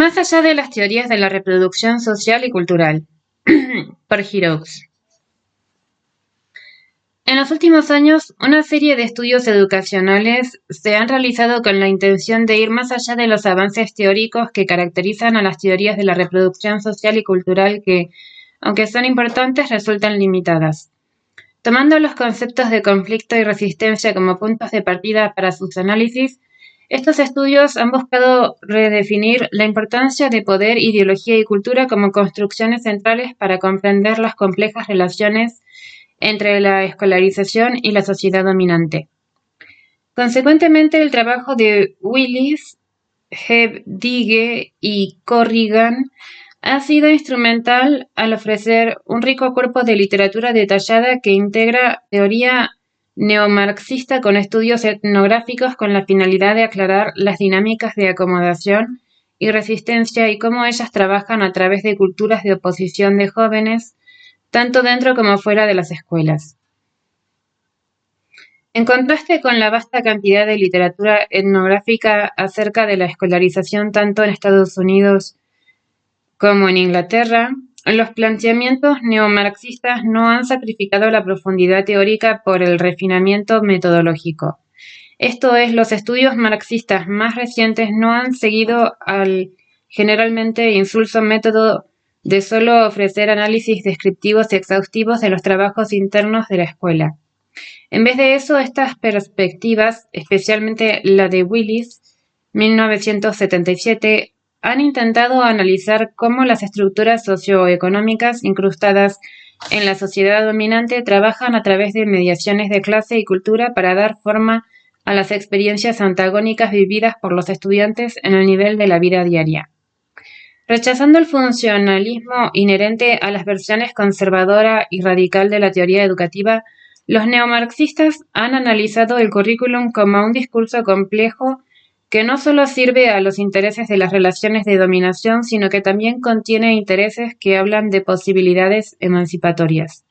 Más allá de las teorías de la reproducción social y cultural, por Giroux. En los últimos años, una serie de estudios educacionales se han realizado con la intención de ir más allá de los avances teóricos que caracterizan a las teorías de la reproducción social y cultural que, aunque son importantes, resultan limitadas. Tomando los conceptos de conflicto y resistencia como puntos de partida para sus análisis, estos estudios han buscado redefinir la importancia de poder, ideología y cultura como construcciones centrales para comprender las complejas relaciones entre la escolarización y la sociedad dominante. Consecuentemente, el trabajo de Willis, Hebdige y Corrigan ha sido instrumental al ofrecer un rico cuerpo de literatura detallada que integra teoría neomarxista con estudios etnográficos con la finalidad de aclarar las dinámicas de acomodación y resistencia y cómo ellas trabajan a través de culturas de oposición de jóvenes, tanto dentro como fuera de las escuelas. En contraste con la vasta cantidad de literatura etnográfica acerca de la escolarización tanto en Estados Unidos como en Inglaterra, los planteamientos neomarxistas no han sacrificado la profundidad teórica por el refinamiento metodológico. Esto es, los estudios marxistas más recientes no han seguido al generalmente insulso método de solo ofrecer análisis descriptivos y exhaustivos de los trabajos internos de la escuela. En vez de eso, estas perspectivas, especialmente la de Willis, 1977, han intentado analizar cómo las estructuras socioeconómicas incrustadas en la sociedad dominante trabajan a través de mediaciones de clase y cultura para dar forma a las experiencias antagónicas vividas por los estudiantes en el nivel de la vida diaria. Rechazando el funcionalismo inherente a las versiones conservadora y radical de la teoría educativa, los neomarxistas han analizado el currículum como un discurso complejo que no solo sirve a los intereses de las relaciones de dominación, sino que también contiene intereses que hablan de posibilidades emancipatorias.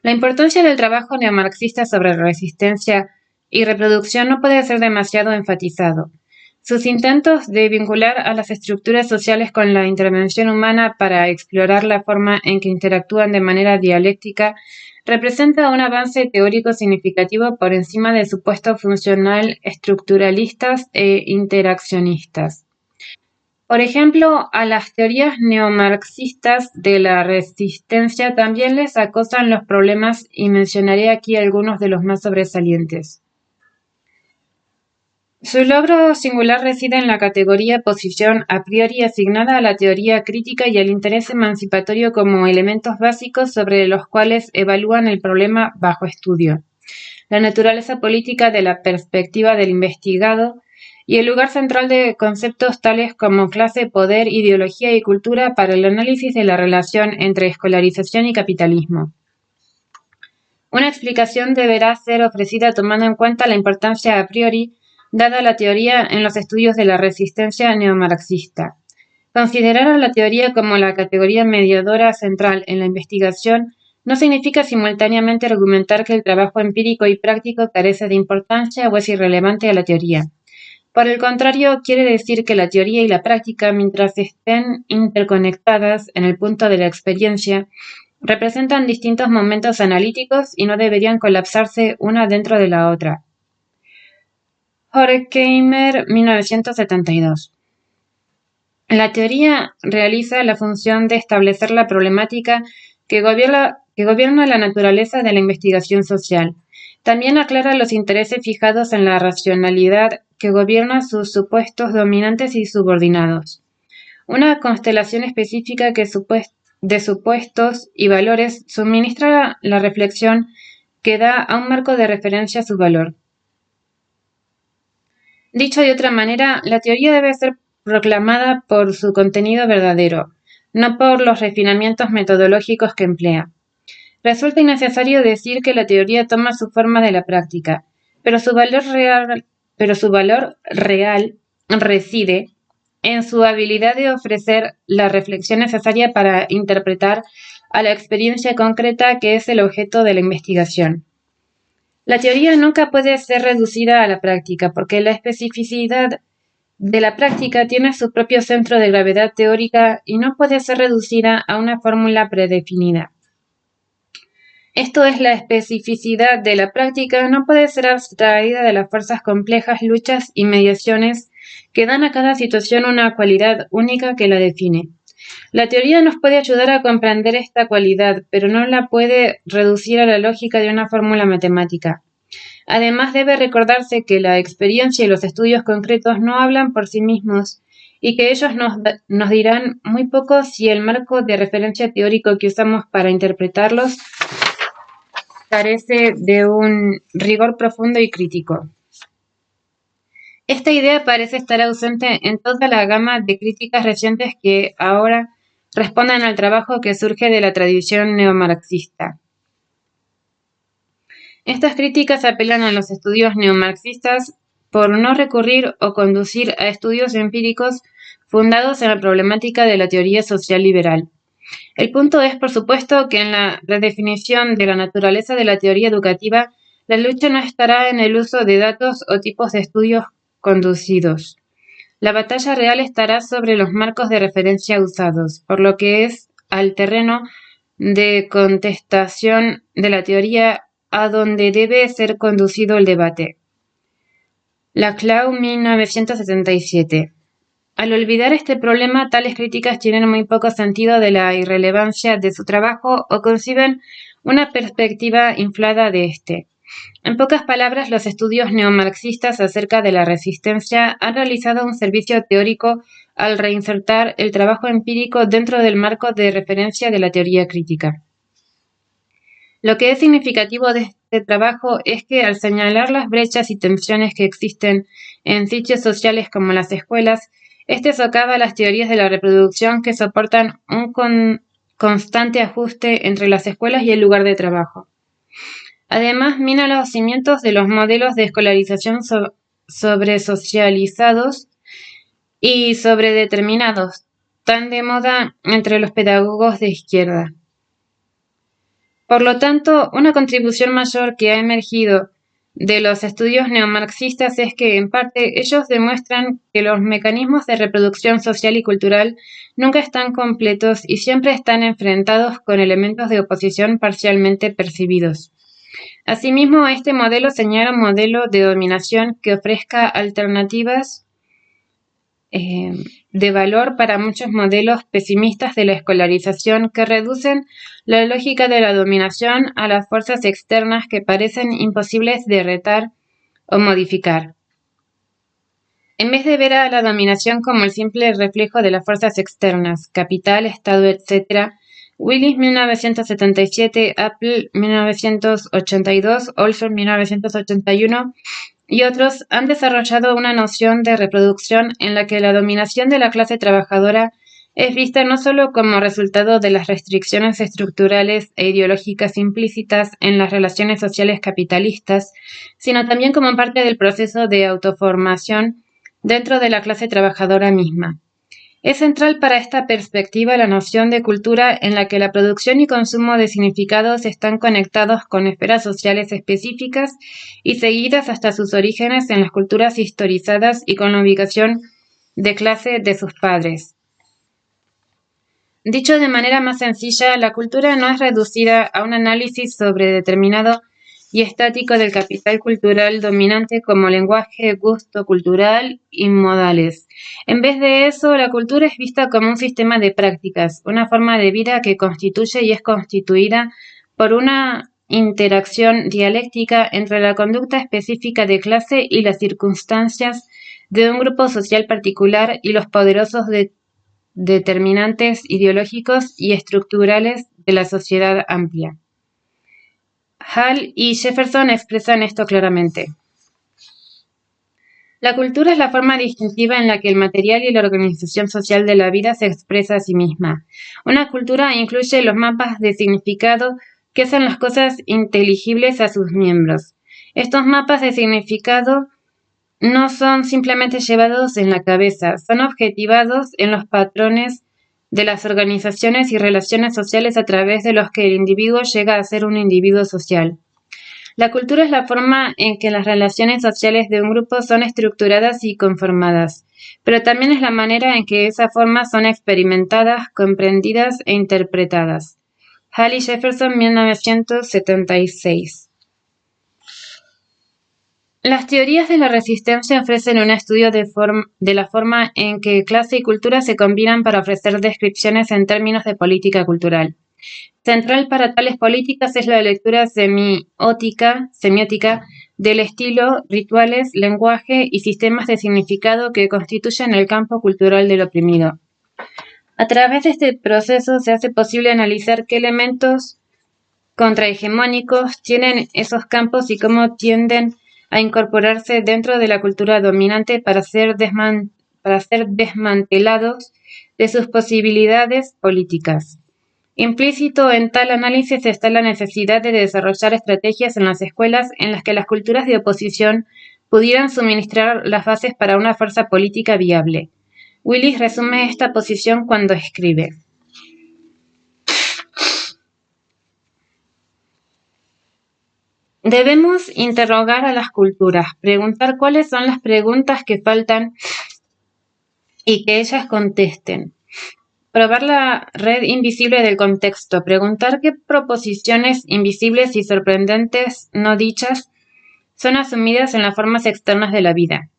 La importancia del trabajo neomarxista sobre resistencia y reproducción no puede ser demasiado enfatizado. Sus intentos de vincular a las estructuras sociales con la intervención humana para explorar la forma en que interactúan de manera dialéctica representa un avance teórico significativo por encima de supuestos funcional estructuralistas e interaccionistas. Por ejemplo, a las teorías neomarxistas de la resistencia también les acosan los problemas y mencionaré aquí algunos de los más sobresalientes. Su logro singular reside en la categoría posición a priori asignada a la teoría crítica y al interés emancipatorio como elementos básicos sobre los cuales evalúan el problema bajo estudio, la naturaleza política de la perspectiva del investigado y el lugar central de conceptos tales como clase, poder, ideología y cultura para el análisis de la relación entre escolarización y capitalismo. Una explicación deberá ser ofrecida tomando en cuenta la importancia a priori dada la teoría en los estudios de la resistencia neomarxista. Considerar a la teoría como la categoría mediadora central en la investigación no significa simultáneamente argumentar que el trabajo empírico y práctico carece de importancia o es irrelevante a la teoría. Por el contrario, quiere decir que la teoría y la práctica, mientras estén interconectadas en el punto de la experiencia, representan distintos momentos analíticos y no deberían colapsarse una dentro de la otra. Horkheimer, 1972. La teoría realiza la función de establecer la problemática que gobierna la naturaleza de la investigación social. También aclara los intereses fijados en la racionalidad que gobierna sus supuestos dominantes y subordinados. Una constelación específica de supuestos y valores suministra la reflexión que da a un marco de referencia a su valor. Dicho de otra manera, la teoría debe ser proclamada por su contenido verdadero, no por los refinamientos metodológicos que emplea. Resulta innecesario decir que la teoría toma su forma de la práctica, pero su valor real reside en su habilidad de ofrecer la reflexión necesaria para interpretar a la experiencia concreta que es el objeto de la investigación. La teoría nunca puede ser reducida a la práctica, porque la especificidad de la práctica tiene su propio centro de gravedad teórica y no puede ser reducida a una fórmula predefinida. Esto es, la especificidad de la práctica no puede ser abstraída de las fuerzas complejas, luchas y mediaciones que dan a cada situación una cualidad única que la define. La teoría nos puede ayudar a comprender esta cualidad, pero no la puede reducir a la lógica de una fórmula matemática. Además, debe recordarse que la experiencia y los estudios concretos no hablan por sí mismos y que ellos nos dirán muy poco si el marco de referencia teórico que usamos para interpretarlos carece de un rigor profundo y crítico. Esta idea parece estar ausente en toda la gama de críticas recientes que ahora responden al trabajo que surge de la tradición neomarxista. Estas críticas apelan a los estudios neomarxistas por no recurrir o conducir a estudios empíricos fundados en la problemática de la teoría social liberal. El punto es, por supuesto, que en la redefinición de la naturaleza de la teoría educativa, la lucha no estará en el uso de datos o tipos de estudios conducidos. La batalla real estará sobre los marcos de referencia usados, por lo que es al terreno de contestación de la teoría a donde debe ser conducido el debate. Laclau, 1977. Al olvidar este problema, tales críticas tienen muy poco sentido de la irrelevancia de su trabajo o conciben una perspectiva inflada de este. En pocas palabras, los estudios neomarxistas acerca de la resistencia han realizado un servicio teórico al reinsertar el trabajo empírico dentro del marco de referencia de la teoría crítica. Lo que es significativo de este trabajo es que al señalar las brechas y tensiones que existen en sitios sociales como las escuelas, este socava las teorías de la reproducción que soportan un constante ajuste entre las escuelas y el lugar de trabajo. Además, mina los cimientos de los modelos de escolarización sobresocializados y sobredeterminados, tan de moda entre los pedagogos de izquierda. Por lo tanto, una contribución mayor que ha emergido de los estudios neomarxistas es que, en parte, ellos demuestran que los mecanismos de reproducción social y cultural nunca están completos y siempre están enfrentados con elementos de oposición parcialmente percibidos. Asimismo, este modelo señala un modelo de dominación que ofrezca alternativas de valor para muchos modelos pesimistas de la escolarización que reducen la lógica de la dominación a las fuerzas externas que parecen imposibles de retar o modificar. En vez de ver a la dominación como el simple reflejo de las fuerzas externas, capital, Estado, etc., Willis 1977, Apple 1982, Olson 1981 y otros han desarrollado una noción de reproducción en la que la dominación de la clase trabajadora es vista no solo como resultado de las restricciones estructurales e ideológicas implícitas en las relaciones sociales capitalistas, sino también como parte del proceso de autoformación dentro de la clase trabajadora misma. Es central para esta perspectiva la noción de cultura en la que la producción y consumo de significados están conectados con esferas sociales específicas y seguidas hasta sus orígenes en las culturas historizadas y con la ubicación de clase de sus padres. Dicho de manera más sencilla, la cultura no es reducida a un análisis sobredeterminado y estático del capital cultural dominante como lenguaje, gusto cultural y modales. En vez de eso, la cultura es vista como un sistema de prácticas, una forma de vida que constituye y es constituida por una interacción dialéctica entre la conducta específica de clase y las circunstancias de un grupo social particular y los poderosos determinantes ideológicos y estructurales de la sociedad amplia. Hall y Jefferson expresan esto claramente. La cultura es la forma distintiva en la que el material y la organización social de la vida se expresa a sí misma. Una cultura incluye los mapas de significado que hacen las cosas inteligibles a sus miembros. Estos mapas de significado no son simplemente llevados en la cabeza, son objetivados en los patrones de las organizaciones y relaciones sociales a través de los que el individuo llega a ser un individuo social. La cultura es la forma en que las relaciones sociales de un grupo son estructuradas y conformadas, pero también es la manera en que esas formas son experimentadas, comprendidas e interpretadas. Halley Jefferson, 1976. Las teorías de la resistencia ofrecen un estudio de la forma en que clase y cultura se combinan para ofrecer descripciones en términos de política cultural. Central para tales políticas es la lectura semiótica del estilo, rituales, lenguaje y sistemas de significado que constituyen el campo cultural del oprimido. A través de este proceso se hace posible analizar qué elementos contrahegemónicos tienen esos campos y cómo tienden a incorporarse dentro de la cultura dominante para ser desmantelados de sus posibilidades políticas. Implícito en tal análisis está la necesidad de desarrollar estrategias en las escuelas en las que las culturas de oposición pudieran suministrar las bases para una fuerza política viable. Willis resume esta posición cuando escribe: debemos interrogar a las culturas, preguntar cuáles son las preguntas que faltan y que ellas contesten. Probar la red invisible del contexto, preguntar qué proposiciones invisibles y sorprendentes no dichas son asumidas en las formas externas de la vida.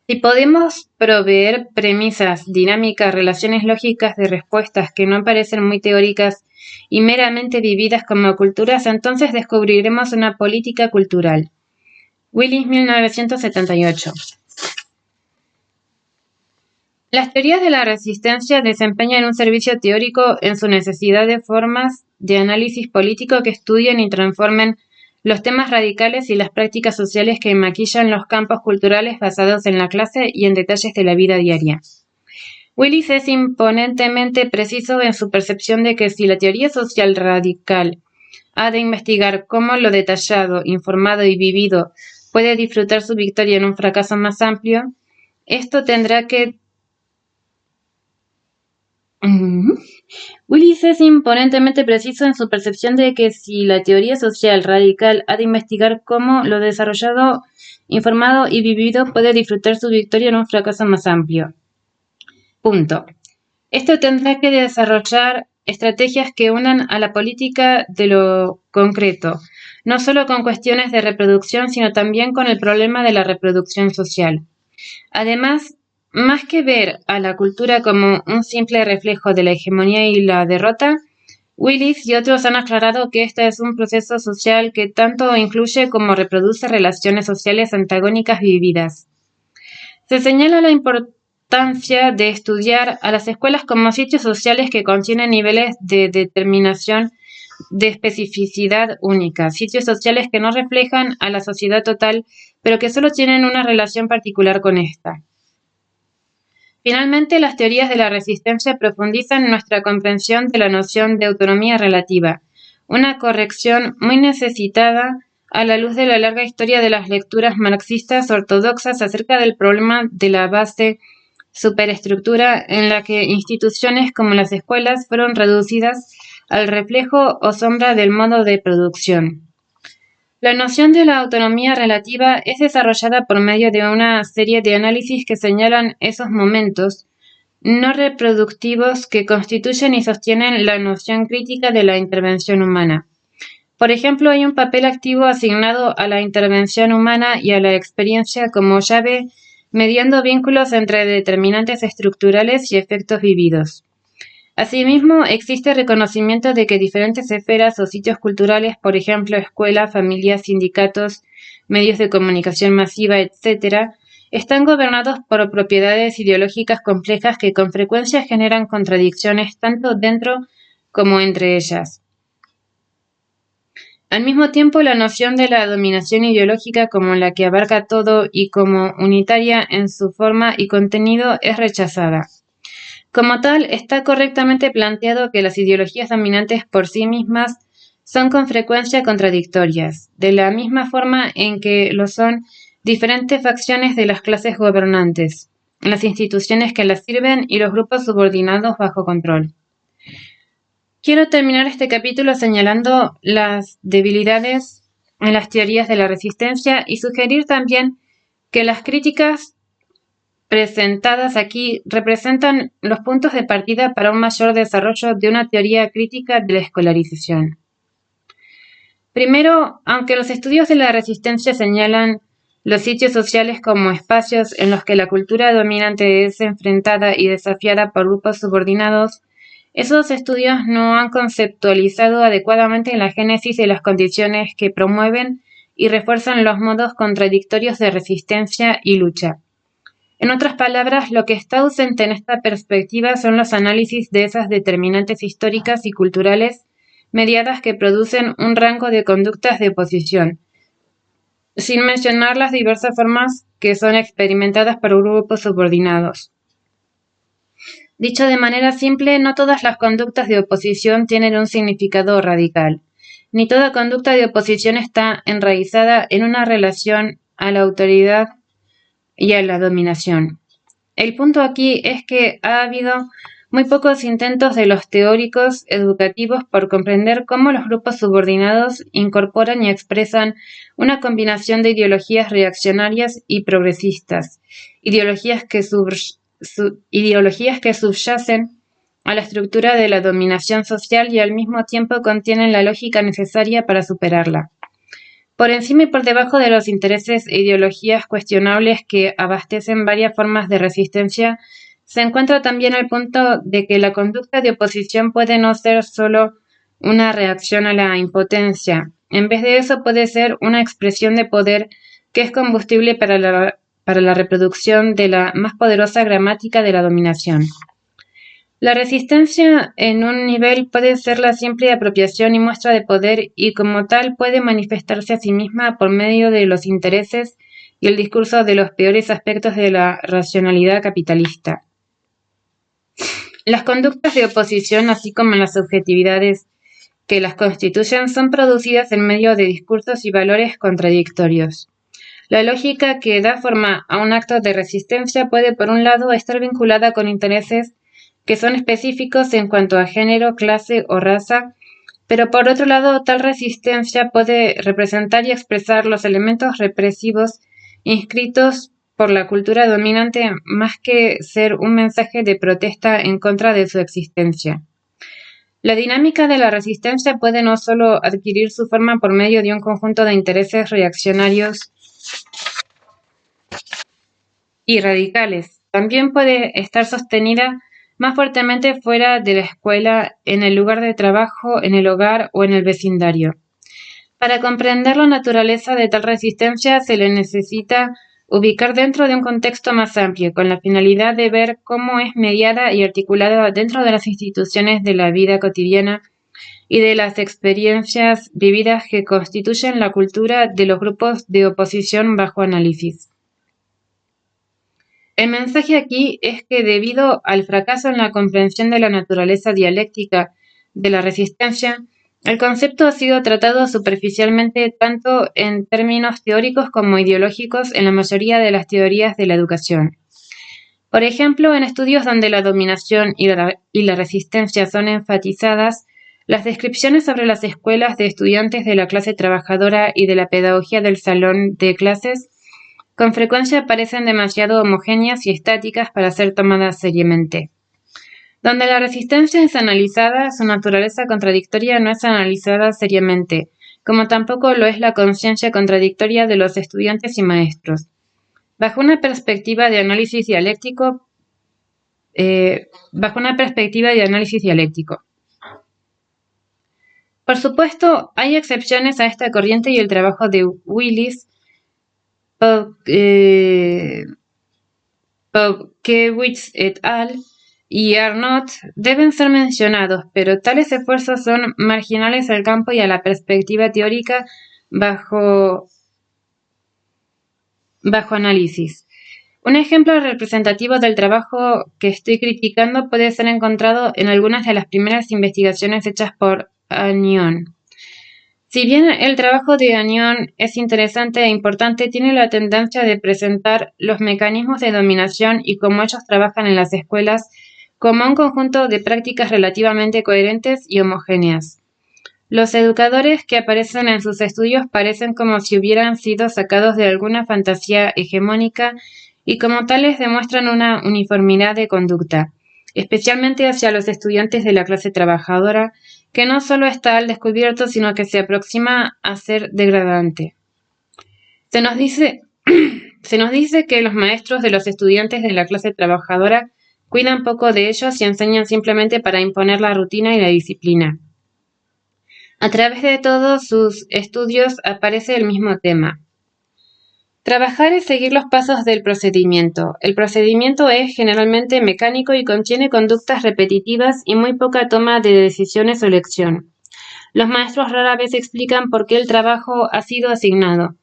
Si podemos proveer premisas, dinámicas, relaciones lógicas de respuestas que no parecen muy teóricas y meramente vividas como culturas, entonces descubriremos una política cultural. Willis, 1978. Las teorías de la resistencia desempeñan un servicio teórico en su necesidad de formas de análisis político que estudien y transformen los temas radicales y las prácticas sociales que maquillan los campos culturales basados en la clase y en detalles de la vida diaria. Willis es imponentemente preciso en su percepción de que si la teoría social radical ha de investigar cómo lo detallado, informado y vivido puede disfrutar su victoria en un fracaso más amplio, esto tendrá que Willis es imponentemente preciso en su percepción de que si la teoría social radical ha de investigar cómo lo desarrollado, informado y vivido puede disfrutar su victoria en un fracaso más amplio. Punto. Esto tendrá que desarrollar estrategias que unan a la política de lo concreto, no solo con cuestiones de reproducción, sino también con el problema de la reproducción social. Además, más que ver a la cultura como un simple reflejo de la hegemonía y la derrota, Willis y otros han aclarado que este es un proceso social que tanto incluye como reproduce relaciones sociales antagónicas vividas. Se señala la importancia de estudiar a las escuelas como sitios sociales que contienen niveles de determinación de especificidad única, sitios sociales que no reflejan a la sociedad total, pero que solo tienen una relación particular con esta. Finalmente, las teorías de la resistencia profundizan nuestra comprensión de la noción de autonomía relativa, una corrección muy necesitada a la luz de la larga historia de las lecturas marxistas ortodoxas acerca del problema de la base superestructura en la que instituciones como las escuelas fueron reducidas al reflejo o sombra del modo de producción. La noción de la autonomía relativa es desarrollada por medio de una serie de análisis que señalan esos momentos no reproductivos que constituyen y sostienen la noción crítica de la intervención humana. Por ejemplo, hay un papel activo asignado a la intervención humana y a la experiencia como llave mediando vínculos entre determinantes estructurales y efectos vividos. Asimismo, existe reconocimiento de que diferentes esferas o sitios culturales, por ejemplo, escuelas, familias, sindicatos, medios de comunicación masiva, etc., están gobernados por propiedades ideológicas complejas que con frecuencia generan contradicciones tanto dentro como entre ellas. Al mismo tiempo, la noción de la dominación ideológica como la que abarca todo y como unitaria en su forma y contenido es rechazada. Como tal, está correctamente planteado que las ideologías dominantes por sí mismas son con frecuencia contradictorias, de la misma forma en que lo son diferentes facciones de las clases gobernantes, las instituciones que las sirven y los grupos subordinados bajo control. Quiero terminar este capítulo señalando las debilidades en las teorías de la resistencia y sugerir también que las críticas presentadas aquí representan los puntos de partida para un mayor desarrollo de una teoría crítica de la escolarización. Primero, aunque los estudios de la resistencia señalan los sitios sociales como espacios en los que la cultura dominante es enfrentada y desafiada por grupos subordinados, esos estudios no han conceptualizado adecuadamente la génesis de las condiciones que promueven y refuerzan los modos contradictorios de resistencia y lucha. En otras palabras, lo que está ausente en esta perspectiva son los análisis de esas determinantes históricas y culturales mediadas que producen un rango de conductas de oposición, sin mencionar las diversas formas que son experimentadas por grupos subordinados. Dicho de manera simple, no todas las conductas de oposición tienen un significado radical, ni toda conducta de oposición está enraizada en una relación a la autoridad y a la dominación. El punto aquí es que ha habido muy pocos intentos de los teóricos educativos por comprender cómo los grupos subordinados incorporan y expresan una combinación de ideologías reaccionarias y progresistas, ideologías que subyacen a la estructura de la dominación social y al mismo tiempo contienen la lógica necesaria para superarla. Por encima y por debajo de los intereses e ideologías cuestionables que abastecen varias formas de resistencia, se encuentra también el punto de que la conducta de oposición puede no ser solo una reacción a la impotencia. En vez de eso puede ser una expresión de poder que es combustible para la reproducción de la más poderosa gramática de la dominación. La resistencia en un nivel puede ser la simple apropiación y muestra de poder y como tal puede manifestarse a sí misma por medio de los intereses y el discurso de los peores aspectos de la racionalidad capitalista. Las conductas de oposición, así como las subjetividades que las constituyen, son producidas en medio de discursos y valores contradictorios. La lógica que da forma a un acto de resistencia puede, por un lado, estar vinculada con intereses que son específicos en cuanto a género, clase o raza, pero por otro lado, tal resistencia puede representar y expresar los elementos represivos inscritos por la cultura dominante más que ser un mensaje de protesta en contra de su existencia. La dinámica de la resistencia puede no solo adquirir su forma por medio de un conjunto de intereses reaccionarios y radicales, también puede estar sostenida más fuertemente fuera de la escuela, en el lugar de trabajo, en el hogar o en el vecindario. Para comprender la naturaleza de tal resistencia se le necesita ubicar dentro de un contexto más amplio, con la finalidad de ver cómo es mediada y articulada dentro de las instituciones de la vida cotidiana y de las experiencias vividas que constituyen la cultura de los grupos de oposición bajo análisis. El mensaje aquí es que debido al fracaso en la comprensión de la naturaleza dialéctica de la resistencia, el concepto ha sido tratado superficialmente tanto en términos teóricos como ideológicos en la mayoría de las teorías de la educación. Por ejemplo, en estudios donde la dominación y la resistencia son enfatizadas, las descripciones sobre las escuelas de estudiantes de la clase trabajadora y de la pedagogía del salón de clases con frecuencia parecen demasiado homogéneas y estáticas para ser tomadas seriamente. Donde la resistencia es analizada, su naturaleza contradictoria no es analizada seriamente, como tampoco lo es la conciencia contradictoria de los estudiantes y maestros. Bajo una perspectiva de análisis dialéctico. Por supuesto, hay excepciones a esta corriente y el trabajo de Willis, Popkewitz et al. Y Arnott deben ser mencionados, pero tales esfuerzos son marginales al campo y a la perspectiva teórica bajo análisis. Un ejemplo representativo del trabajo que estoy criticando puede ser encontrado en algunas de las primeras investigaciones hechas por Agnon. Si bien el trabajo de Agnon es interesante e importante, tiene la tendencia de presentar los mecanismos de dominación y cómo ellos trabajan en las escuelas como un conjunto de prácticas relativamente coherentes y homogéneas. Los educadores que aparecen en sus estudios parecen como si hubieran sido sacados de alguna fantasía hegemónica y como tales demuestran una uniformidad de conducta, especialmente hacia los estudiantes de la clase trabajadora, que no solo está al descubierto, sino que se aproxima a ser degradante. Se nos dice que los maestros de los estudiantes de la clase trabajadora cuidan poco de ellos y enseñan simplemente para imponer la rutina y la disciplina. A través de todos sus estudios aparece el mismo tema. Trabajar es seguir los pasos del procedimiento. El procedimiento es generalmente mecánico y contiene conductas repetitivas y muy poca toma de decisiones o elección. Los maestros rara vez explican por qué el trabajo ha sido asignado,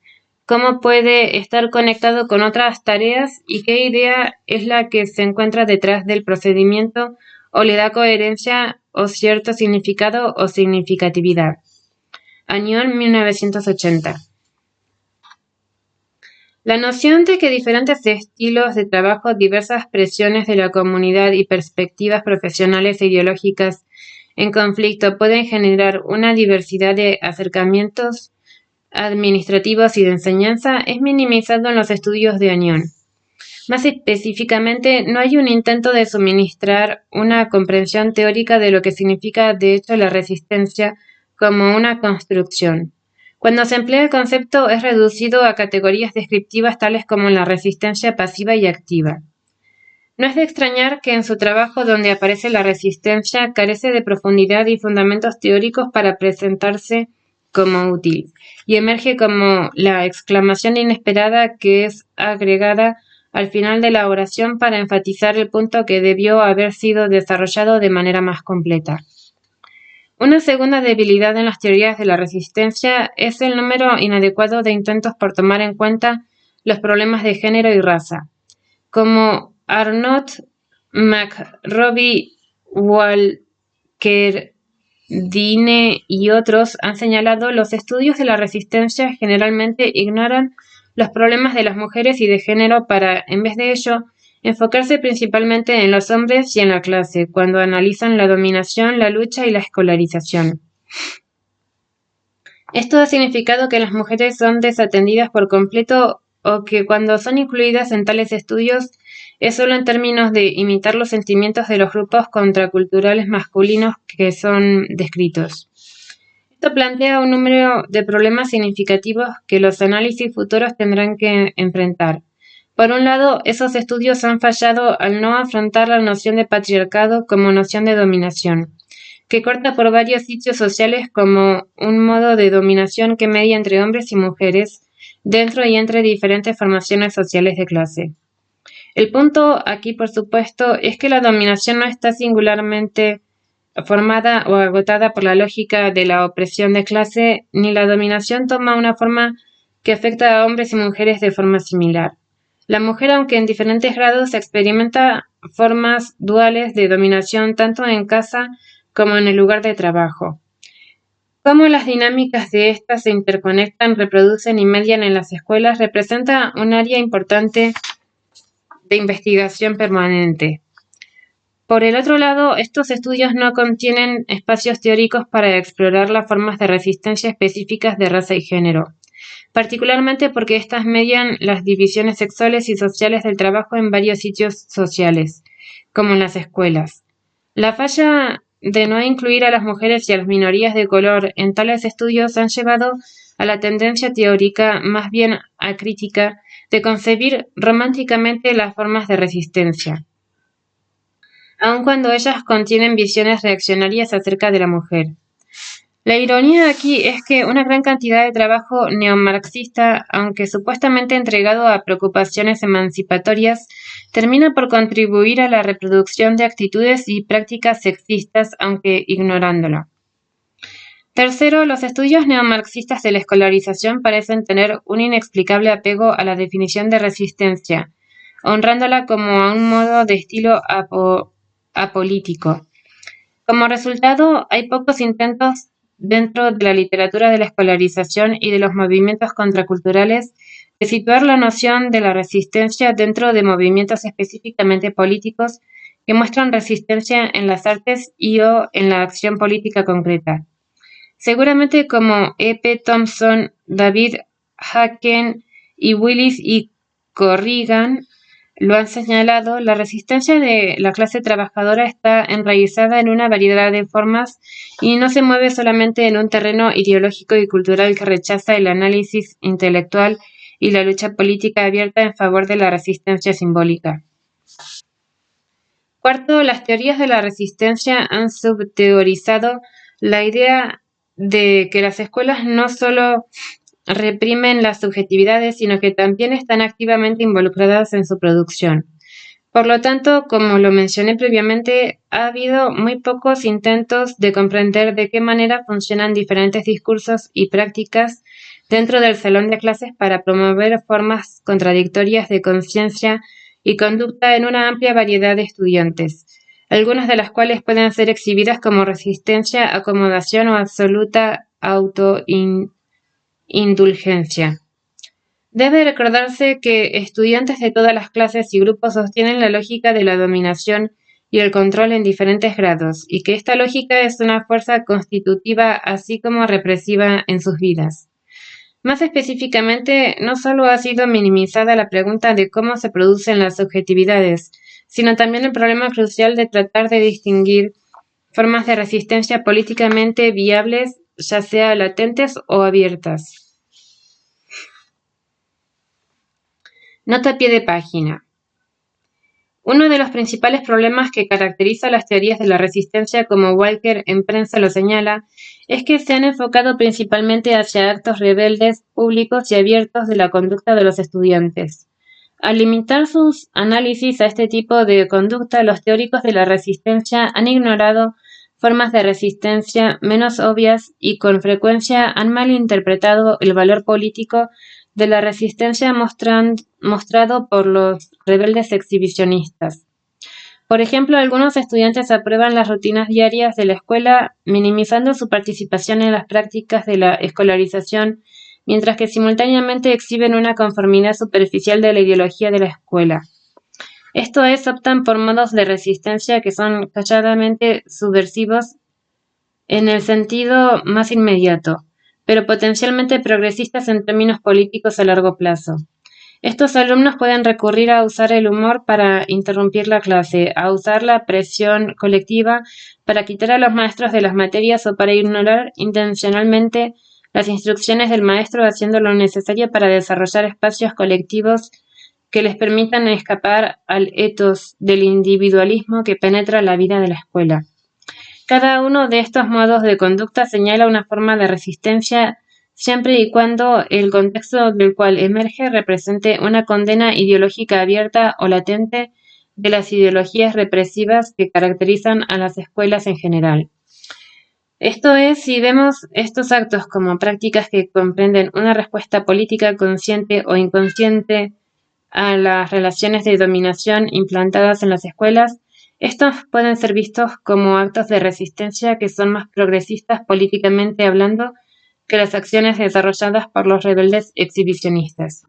cómo puede estar conectado con otras tareas y qué idea es la que se encuentra detrás del procedimiento o le da coherencia o cierto significado o significatividad. Anion, 1980. La noción de que diferentes estilos de trabajo, diversas presiones de la comunidad y perspectivas profesionales e ideológicas en conflicto pueden generar una diversidad de acercamientos administrativos y de enseñanza es minimizado en los estudios de Anion. Más específicamente, no hay un intento de suministrar una comprensión teórica de lo que significa de hecho la resistencia como una construcción. Cuando se emplea el concepto es reducido a categorías descriptivas tales como la resistencia pasiva y activa. No es de extrañar que en su trabajo donde aparece la resistencia carece de profundidad y fundamentos teóricos para presentarse como útil, y emerge como la exclamación inesperada que es agregada al final de la oración para enfatizar el punto que debió haber sido desarrollado de manera más completa. Una segunda debilidad en las teorías de la resistencia es el número inadecuado de intentos por tomar en cuenta los problemas de género y raza. Como Arnott, McRobbie, Walker, Dine y otros han señalado, los estudios de la resistencia generalmente ignoran los problemas de las mujeres y de género para, en vez de ello, enfocarse principalmente en los hombres y en la clase, cuando analizan la dominación, la lucha y la escolarización. Esto ha significado que las mujeres son desatendidas por completo o que cuando son incluidas en tales estudios es solo en términos de imitar los sentimientos de los grupos contraculturales masculinos que son descritos. Esto plantea un número de problemas significativos que los análisis futuros tendrán que enfrentar. Por un lado, esos estudios han fallado al no afrontar la noción de patriarcado como noción de dominación, que corta por varios sitios sociales como un modo de dominación que media entre hombres y mujeres, dentro y entre diferentes formaciones sociales de clase. El punto aquí, por supuesto, es que la dominación no está singularmente formada o agotada por la lógica de la opresión de clase, ni la dominación toma una forma que afecta a hombres y mujeres de forma similar. La mujer, aunque en diferentes grados, experimenta formas duales de dominación tanto en casa como en el lugar de trabajo. Cómo las dinámicas de estas se interconectan, reproducen y median en las escuelas representa un área importante de investigación permanente. Por el otro lado, estos estudios no contienen espacios teóricos para explorar las formas de resistencia específicas de raza y género, particularmente porque estas median las divisiones sexuales y sociales del trabajo en varios sitios sociales, como en las escuelas. La falla de no incluir a las mujeres y a las minorías de color en tales estudios han llevado a la tendencia teórica, más bien acrítica, de concebir románticamente las formas de resistencia, aun cuando ellas contienen visiones reaccionarias acerca de la mujer. La ironía aquí es que una gran cantidad de trabajo neomarxista, aunque supuestamente entregado a preocupaciones emancipatorias, termina por contribuir a la reproducción de actitudes y prácticas sexistas, aunque ignorándolo. Tercero, los estudios neomarxistas de la escolarización parecen tener un inexplicable apego a la definición de resistencia, honrándola como a un modo de estilo apolítico. Como resultado, hay pocos intentos dentro de la literatura de la escolarización y de los movimientos contraculturales de situar la noción de la resistencia dentro de movimientos específicamente políticos que muestran resistencia en las artes y o en la acción política concreta. Seguramente como E.P. Thompson, David Haken y Willis y Corrigan lo han señalado, la resistencia de la clase trabajadora está enraizada en una variedad de formas y no se mueve solamente en un terreno ideológico y cultural que rechaza el análisis intelectual y la lucha política abierta en favor de la resistencia simbólica. Cuarto, las teorías de la resistencia han subteorizado la idea de que las escuelas no solo reprimen las subjetividades, sino que también están activamente involucradas en su producción. Por lo tanto, como lo mencioné previamente, ha habido muy pocos intentos de comprender de qué manera funcionan diferentes discursos y prácticas dentro del salón de clases para promover formas contradictorias de conciencia y conducta en una amplia variedad de estudiantes, algunas de las cuales pueden ser exhibidas como resistencia, acomodación o absoluta autoindulgencia. Debe recordarse que estudiantes de todas las clases y grupos sostienen la lógica de la dominación y el control en diferentes grados, y que esta lógica es una fuerza constitutiva así como represiva en sus vidas. Más específicamente, no solo ha sido minimizada la pregunta de cómo se producen las subjetividades, sino también el problema crucial de tratar de distinguir formas de resistencia políticamente viables, ya sea latentes o abiertas. Nota a pie de página. Uno de los principales problemas que caracteriza las teorías de la resistencia, como Walker en prensa lo señala, es que se han enfocado principalmente hacia actos rebeldes, públicos y abiertos de la conducta de los estudiantes. Al limitar sus análisis a este tipo de conducta, los teóricos de la resistencia han ignorado formas de resistencia menos obvias y con frecuencia han malinterpretado el valor político de la resistencia mostrado por los rebeldes exhibicionistas. Por ejemplo, algunos estudiantes aprueban las rutinas diarias de la escuela, minimizando su participación en las prácticas de la escolarización, mientras que simultáneamente exhiben una conformidad superficial de la ideología de la escuela. Esto es, optan por modos de resistencia que son calladamente subversivos en el sentido más inmediato, pero potencialmente progresistas en términos políticos a largo plazo. Estos alumnos pueden recurrir a usar el humor para interrumpir la clase, a usar la presión colectiva para quitar a los maestros de las materias o para ignorar intencionalmente las instrucciones del maestro, haciendo lo necesario para desarrollar espacios colectivos que les permitan escapar al ethos del individualismo que penetra la vida de la escuela. Cada uno de estos modos de conducta señala una forma de resistencia siempre y cuando el contexto del cual emerge represente una condena ideológica abierta o latente de las ideologías represivas que caracterizan a las escuelas en general. Esto es, si vemos estos actos como prácticas que comprenden una respuesta política consciente o inconsciente a las relaciones de dominación implantadas en las escuelas, estos pueden ser vistos como actos de resistencia que son más progresistas políticamente hablando que las acciones desarrolladas por los rebeldes exhibicionistas.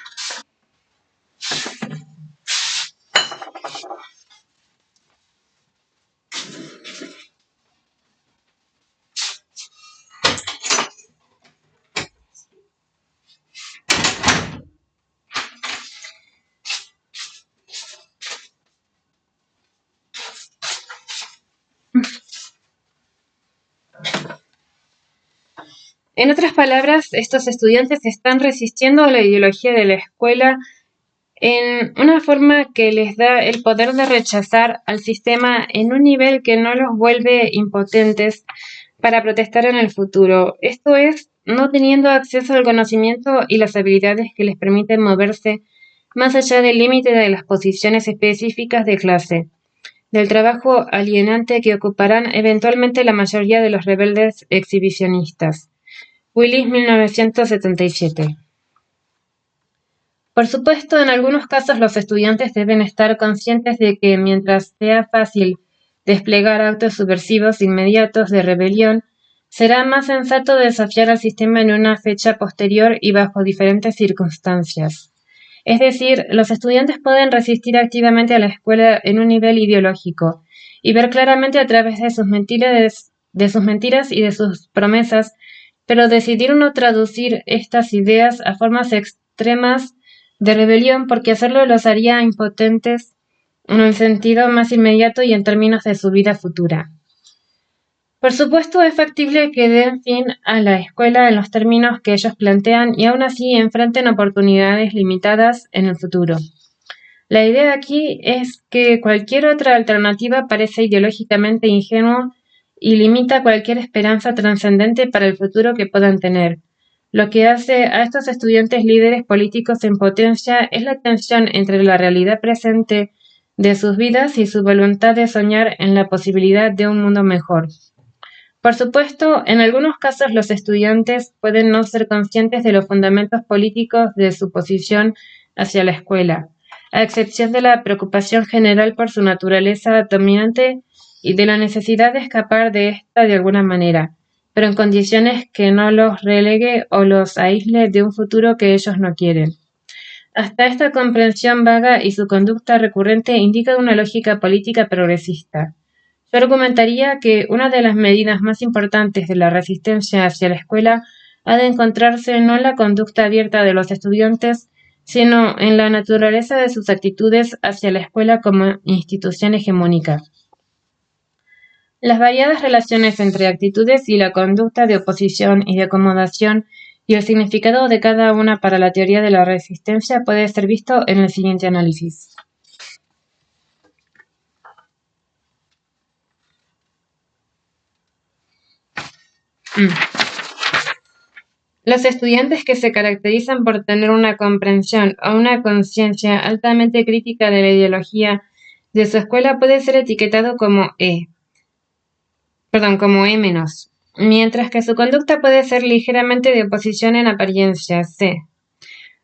En otras palabras, estos estudiantes están resistiendo a la ideología de la escuela en una forma que les da el poder de rechazar al sistema en un nivel que no los vuelve impotentes para protestar en el futuro. Esto es, no teniendo acceso al conocimiento y las habilidades que les permiten moverse más allá del límite de las posiciones específicas de clase, del trabajo alienante que ocuparán eventualmente la mayoría de los rebeldes exhibicionistas. Willis, 1977. Por supuesto, en algunos casos los estudiantes deben estar conscientes de que mientras sea fácil desplegar actos subversivos inmediatos de rebelión, será más sensato desafiar al sistema en una fecha posterior y bajo diferentes circunstancias. Es decir, los estudiantes pueden resistir activamente a la escuela en un nivel ideológico y ver claramente a través de sus mentiras y de sus promesas pero decidir no traducir estas ideas a formas extremas de rebelión porque hacerlo los haría impotentes en el sentido más inmediato y en términos de su vida futura. Por supuesto, es factible que den fin a la escuela en los términos que ellos plantean y aún así enfrenten oportunidades limitadas en el futuro. La idea aquí es que cualquier otra alternativa parece ideológicamente ingenua y limita cualquier esperanza trascendente para el futuro que puedan tener. Lo que hace a estos estudiantes líderes políticos en potencia es la tensión entre la realidad presente de sus vidas y su voluntad de soñar en la posibilidad de un mundo mejor. Por supuesto, en algunos casos los estudiantes pueden no ser conscientes de los fundamentos políticos de su posición hacia la escuela, a excepción de la preocupación general por su naturaleza dominante y de la necesidad de escapar de esta de alguna manera, pero en condiciones que no los relegue o los aísle de un futuro que ellos no quieren. Hasta esta comprensión vaga y su conducta recurrente indican una lógica política progresista. Yo argumentaría que una de las medidas más importantes de la resistencia hacia la escuela ha de encontrarse no en la conducta abierta de los estudiantes, sino en la naturaleza de sus actitudes hacia la escuela como institución hegemónica. Las variadas relaciones entre actitudes y la conducta de oposición y de acomodación y el significado de cada una para la teoría de la resistencia puede ser visto en el siguiente análisis. Los estudiantes que se caracterizan por tener una comprensión o una conciencia altamente crítica de la ideología de su escuela puede ser etiquetado como como E-, mientras que su conducta puede ser ligeramente de oposición en apariencia, C.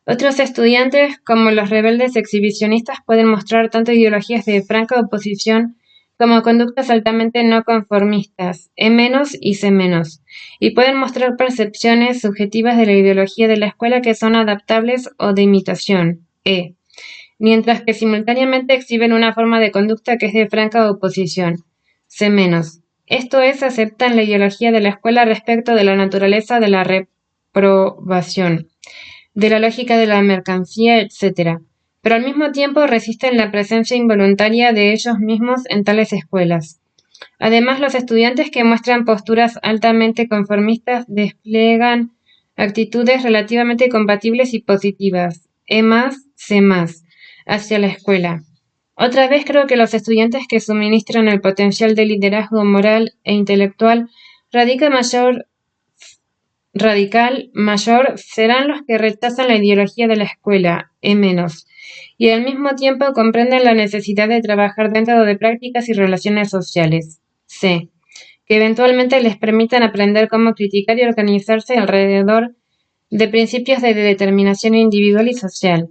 Otros estudiantes, como los rebeldes exhibicionistas, pueden mostrar tanto ideologías de franca oposición como conductas altamente no conformistas, E- y C-, y pueden mostrar percepciones subjetivas de la ideología de la escuela que son adaptables o de imitación, E, mientras que simultáneamente exhiben una forma de conducta que es de franca oposición, C-. Esto es, aceptan la ideología de la escuela respecto de la naturaleza de la reprobación, de la lógica de la mercancía, etc., pero al mismo tiempo resisten la presencia involuntaria de ellos mismos en tales escuelas. Además, los estudiantes que muestran posturas altamente conformistas despliegan actitudes relativamente compatibles y positivas, E+, C+, hacia la escuela. Otra vez creo que los estudiantes que suministran el potencial de liderazgo moral e intelectual radical mayor serán los que rechazan la ideología de la escuela, E-, y al mismo tiempo comprenden la necesidad de trabajar dentro de prácticas y relaciones sociales, C, que eventualmente les permitan aprender cómo criticar y organizarse alrededor de principios de determinación individual y social.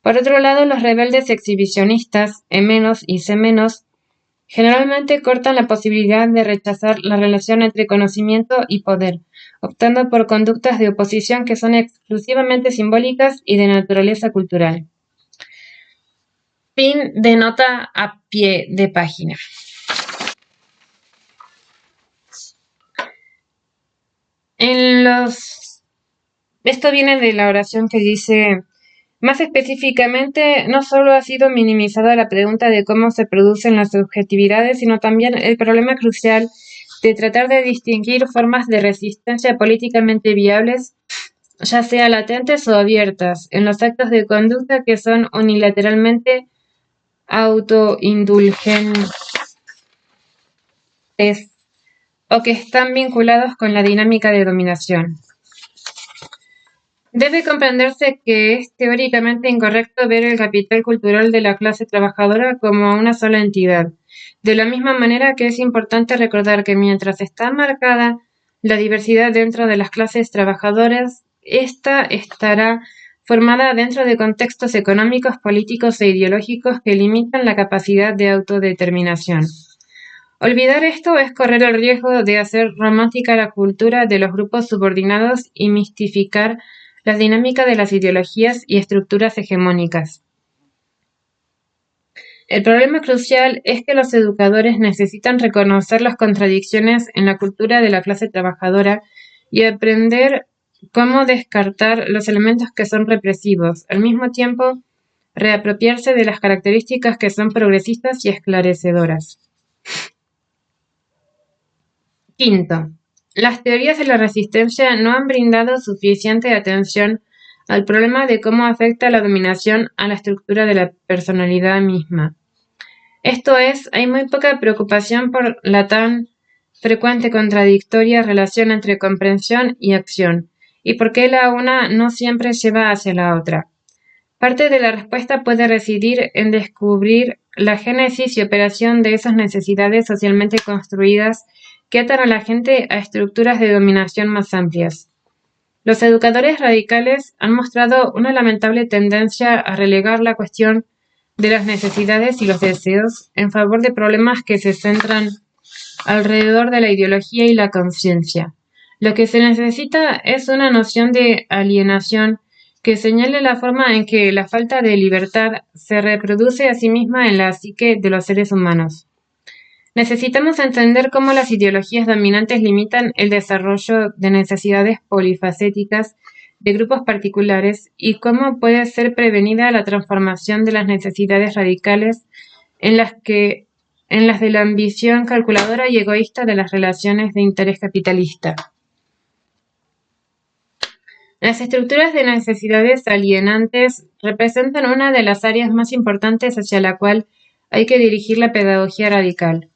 Por otro lado, los rebeldes exhibicionistas, E- y C-, generalmente cortan la posibilidad de rechazar la relación entre conocimiento y poder, optando por conductas de oposición que son exclusivamente simbólicas y de naturaleza cultural. Fin de nota a pie de página. Esto viene de la oración que dice: más específicamente, no solo ha sido minimizada la pregunta de cómo se producen las subjetividades, sino también el problema crucial de tratar de distinguir formas de resistencia políticamente viables, ya sea latentes o abiertas, en los actos de conducta que son unilateralmente autoindulgentes o que están vinculados con la dinámica de dominación. Debe comprenderse que es teóricamente incorrecto ver el capital cultural de la clase trabajadora como una sola entidad, de la misma manera que es importante recordar que mientras está marcada la diversidad dentro de las clases trabajadoras, ésta estará formada dentro de contextos económicos, políticos e ideológicos que limitan la capacidad de autodeterminación. Olvidar esto es correr el riesgo de hacer romántica la cultura de los grupos subordinados y mistificar la dinámica de las ideologías y estructuras hegemónicas. El problema crucial es que los educadores necesitan reconocer las contradicciones en la cultura de la clase trabajadora y aprender cómo descartar los elementos que son represivos, al mismo tiempo reapropiarse de las características que son progresistas y esclarecedoras. Quinto, las teorías de la resistencia no han brindado suficiente atención al problema de cómo afecta la dominación a la estructura de la personalidad misma. Esto es, hay muy poca preocupación por la tan frecuente contradictoria relación entre comprensión y acción, y por qué la una no siempre lleva hacia la otra. Parte de la respuesta puede residir en descubrir la génesis y operación de esas necesidades socialmente construidas que atan a la gente a estructuras de dominación más amplias. Los educadores radicales han mostrado una lamentable tendencia a relegar la cuestión de las necesidades y los deseos en favor de problemas que se centran alrededor de la ideología y la conciencia. Lo que se necesita es una noción de alienación que señale la forma en que la falta de libertad se reproduce a sí misma en la psique de los seres humanos. Necesitamos entender cómo las ideologías dominantes limitan el desarrollo de necesidades polifacéticas de grupos particulares y cómo puede ser prevenida la transformación de las necesidades radicales en las de la ambición calculadora y egoísta de las relaciones de interés capitalista. Las estructuras de necesidades alienantes representan una de las áreas más importantes hacia la cual hay que dirigir la pedagogía radical.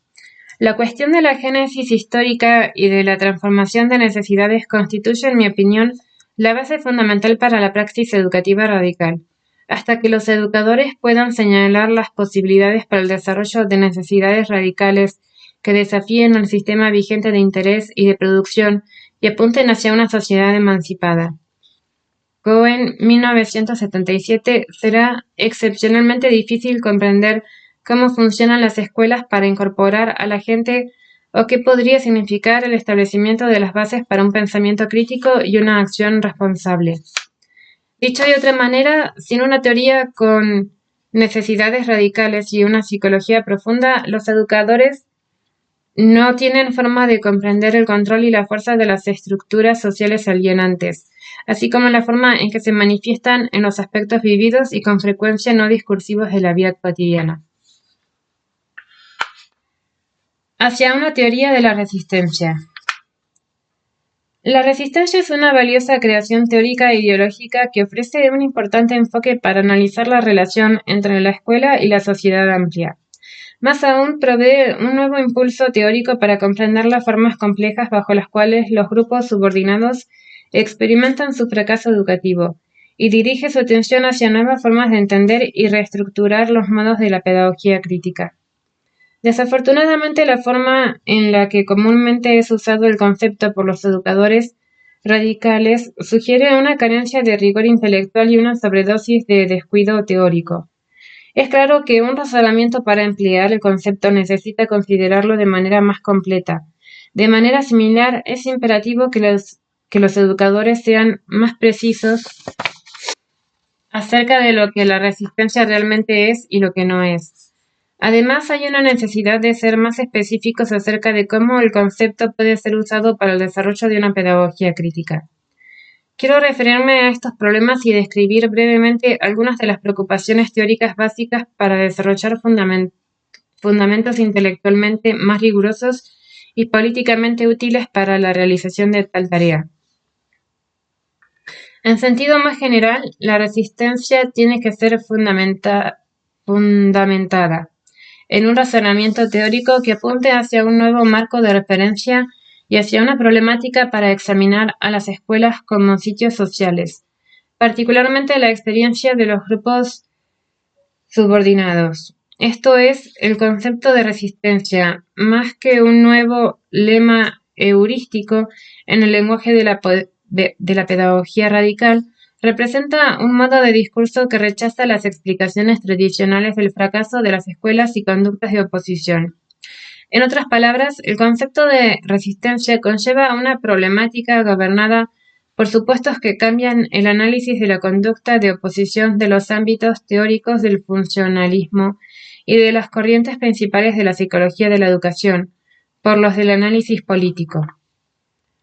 La cuestión de la génesis histórica y de la transformación de necesidades constituye, en mi opinión, la base fundamental para la praxis educativa radical. Hasta que los educadores puedan señalar las posibilidades para el desarrollo de necesidades radicales que desafíen al sistema vigente de interés y de producción y apunten hacia una sociedad emancipada. Cohen, 1977, será excepcionalmente difícil comprender cómo funcionan las escuelas para incorporar a la gente o qué podría significar el establecimiento de las bases para un pensamiento crítico y una acción responsable. Dicho de otra manera, sin una teoría con necesidades radicales y una psicología profunda, los educadores no tienen forma de comprender el control y la fuerza de las estructuras sociales alienantes, así como la forma en que se manifiestan en los aspectos vividos y con frecuencia no discursivos de la vida cotidiana. Hacia una teoría de la resistencia. La resistencia es una valiosa creación teórica e ideológica que ofrece un importante enfoque para analizar la relación entre la escuela y la sociedad amplia. Más aún, provee un nuevo impulso teórico para comprender las formas complejas bajo las cuales los grupos subordinados experimentan su fracaso educativo, y dirige su atención hacia nuevas formas de entender y reestructurar los modos de la pedagogía crítica. Desafortunadamente, la forma en la que comúnmente es usado el concepto por los educadores radicales sugiere una carencia de rigor intelectual y una sobredosis de descuido teórico. Es claro que un razonamiento para emplear el concepto necesita considerarlo de manera más completa. De manera similar, es imperativo que los educadores sean más precisos acerca de lo que la resistencia realmente es y lo que no es. Además, hay una necesidad de ser más específicos acerca de cómo el concepto puede ser usado para el desarrollo de una pedagogía crítica. Quiero referirme a estos problemas y describir brevemente algunas de las preocupaciones teóricas básicas para desarrollar fundamentos intelectualmente más rigurosos y políticamente útiles para la realización de tal tarea. En sentido más general, la resistencia tiene que ser fundamentada en un razonamiento teórico que apunte hacia un nuevo marco de referencia y hacia una problemática para examinar a las escuelas como sitios sociales, particularmente la experiencia de los grupos subordinados. Esto es, el concepto de resistencia, más que un nuevo lema heurístico en el lenguaje de la pedagogía radical, representa un modo de discurso que rechaza las explicaciones tradicionales del fracaso de las escuelas y conductas de oposición. En otras palabras, el concepto de resistencia conlleva una problemática gobernada por supuestos que cambian el análisis de la conducta de oposición de los ámbitos teóricos del funcionalismo y de las corrientes principales de la psicología de la educación, por los del análisis político.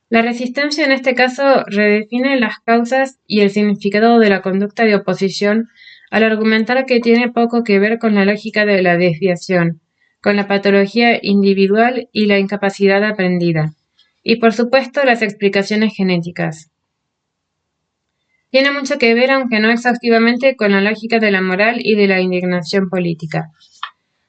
La resistencia en este caso redefine las causas y el significado de la conducta de oposición al argumentar que tiene poco que ver con la lógica de la desviación, con la patología individual y la incapacidad aprendida, y por supuesto las explicaciones genéticas. Tiene mucho que ver, aunque no exhaustivamente, con la lógica de la moral y de la indignación política.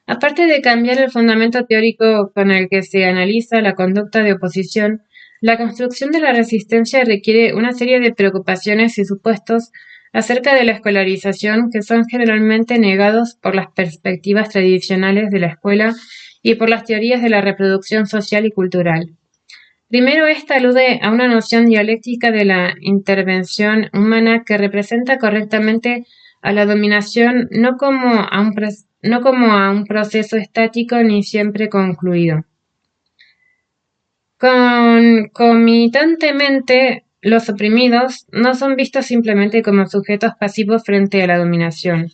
Aparte de cambiar el fundamento teórico con el que se analiza la conducta de oposición, la construcción de la resistencia requiere una serie de preocupaciones y supuestos acerca de la escolarización que son generalmente negados por las perspectivas tradicionales de la escuela y por las teorías de la reproducción social y cultural. Primero, esta alude a una noción dialéctica de la intervención humana que representa correctamente a la dominación no como a un proceso estático ni siempre concluido. Concomitantemente, los oprimidos no son vistos simplemente como sujetos pasivos frente a la dominación.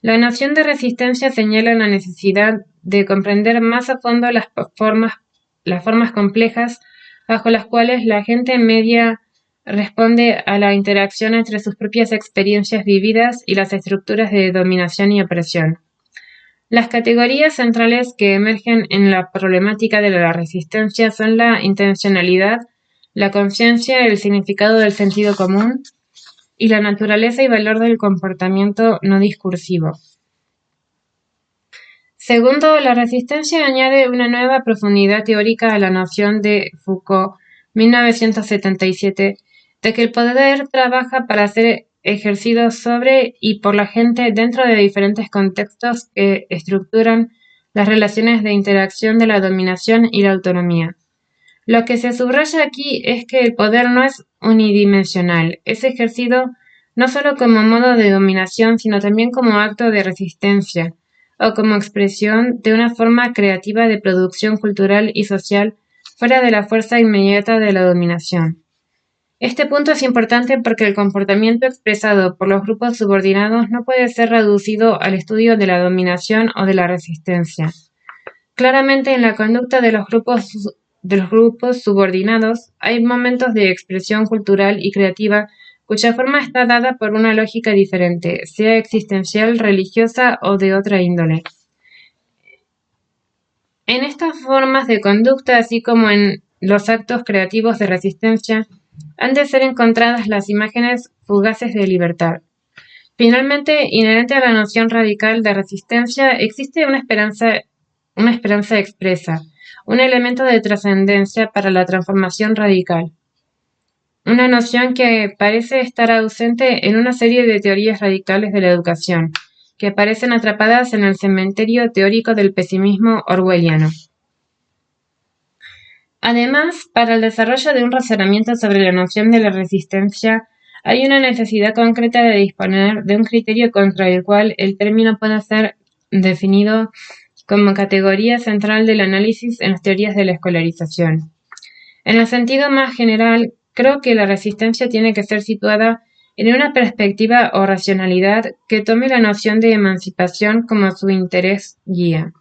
La noción de resistencia señala la necesidad de comprender más a fondo las formas complejas bajo las cuales la gente media responde a la interacción entre sus propias experiencias vividas y las estructuras de dominación y opresión. Las categorías centrales que emergen en la problemática de la resistencia son la intencionalidad, la conciencia, el significado del sentido común y la naturaleza y valor del comportamiento no discursivo. Segundo, la resistencia añade una nueva profundidad teórica a la noción de Foucault, 1977, de que el poder trabaja para ser ejercido sobre y por la gente dentro de diferentes contextos que estructuran las relaciones de interacción de la dominación y la autonomía. Lo que se subraya aquí es que el poder no es unidimensional, es ejercido no solo como modo de dominación, sino también como acto de resistencia, o como expresión de una forma creativa de producción cultural y social fuera de la fuerza inmediata de la dominación. Este punto es importante porque el comportamiento expresado por los grupos subordinados no puede ser reducido al estudio de la dominación o de la resistencia. Claramente, en la conducta de los grupos subordinados hay momentos de expresión cultural y creativa cuya forma está dada por una lógica diferente, sea existencial, religiosa o de otra índole. En estas formas de conducta, así como en los actos creativos de resistencia, han de ser encontradas las imágenes fugaces de libertad. Finalmente, inherente a la noción radical de resistencia, existe una esperanza expresa, un elemento de trascendencia para la transformación radical. Una noción que parece estar ausente en una serie de teorías radicales de la educación, que parecen atrapadas en el cementerio teórico del pesimismo orwelliano. Además, para el desarrollo de un razonamiento sobre la noción de la resistencia, hay una necesidad concreta de disponer de un criterio contra el cual el término pueda ser definido como categoría central del análisis en las teorías de la escolarización. En el sentido más general, creo que la resistencia tiene que ser situada en una perspectiva o racionalidad que tome la noción de emancipación como su interés guía.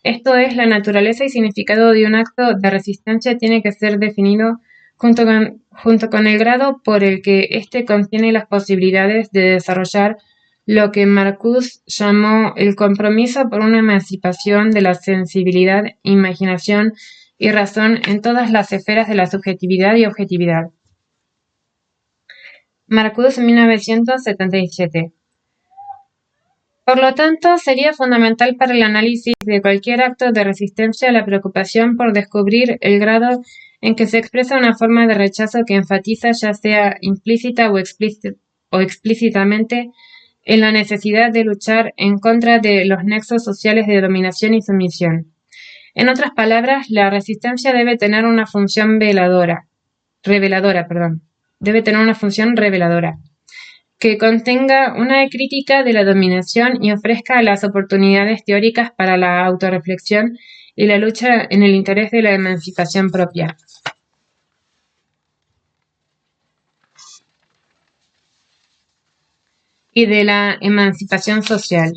Esto es, la naturaleza y significado de un acto de resistencia tiene que ser definido junto con el grado por el que éste contiene las posibilidades de desarrollar lo que Marcuse llamó el compromiso por una emancipación de la sensibilidad, imaginación y razón en todas las esferas de la subjetividad y objetividad. Marcuse, 1977. Por lo tanto, sería fundamental para el análisis de cualquier acto de resistencia la preocupación por descubrir el grado en que se expresa una forma de rechazo que enfatiza, ya sea implícita o explícitamente, en la necesidad de luchar en contra de los nexos sociales de dominación y sumisión. En otras palabras, la resistencia debe tener una función reveladora, que contenga una crítica de la dominación y ofrezca las oportunidades teóricas para la autorreflexión y la lucha en el interés de la emancipación propia. Y de la emancipación social.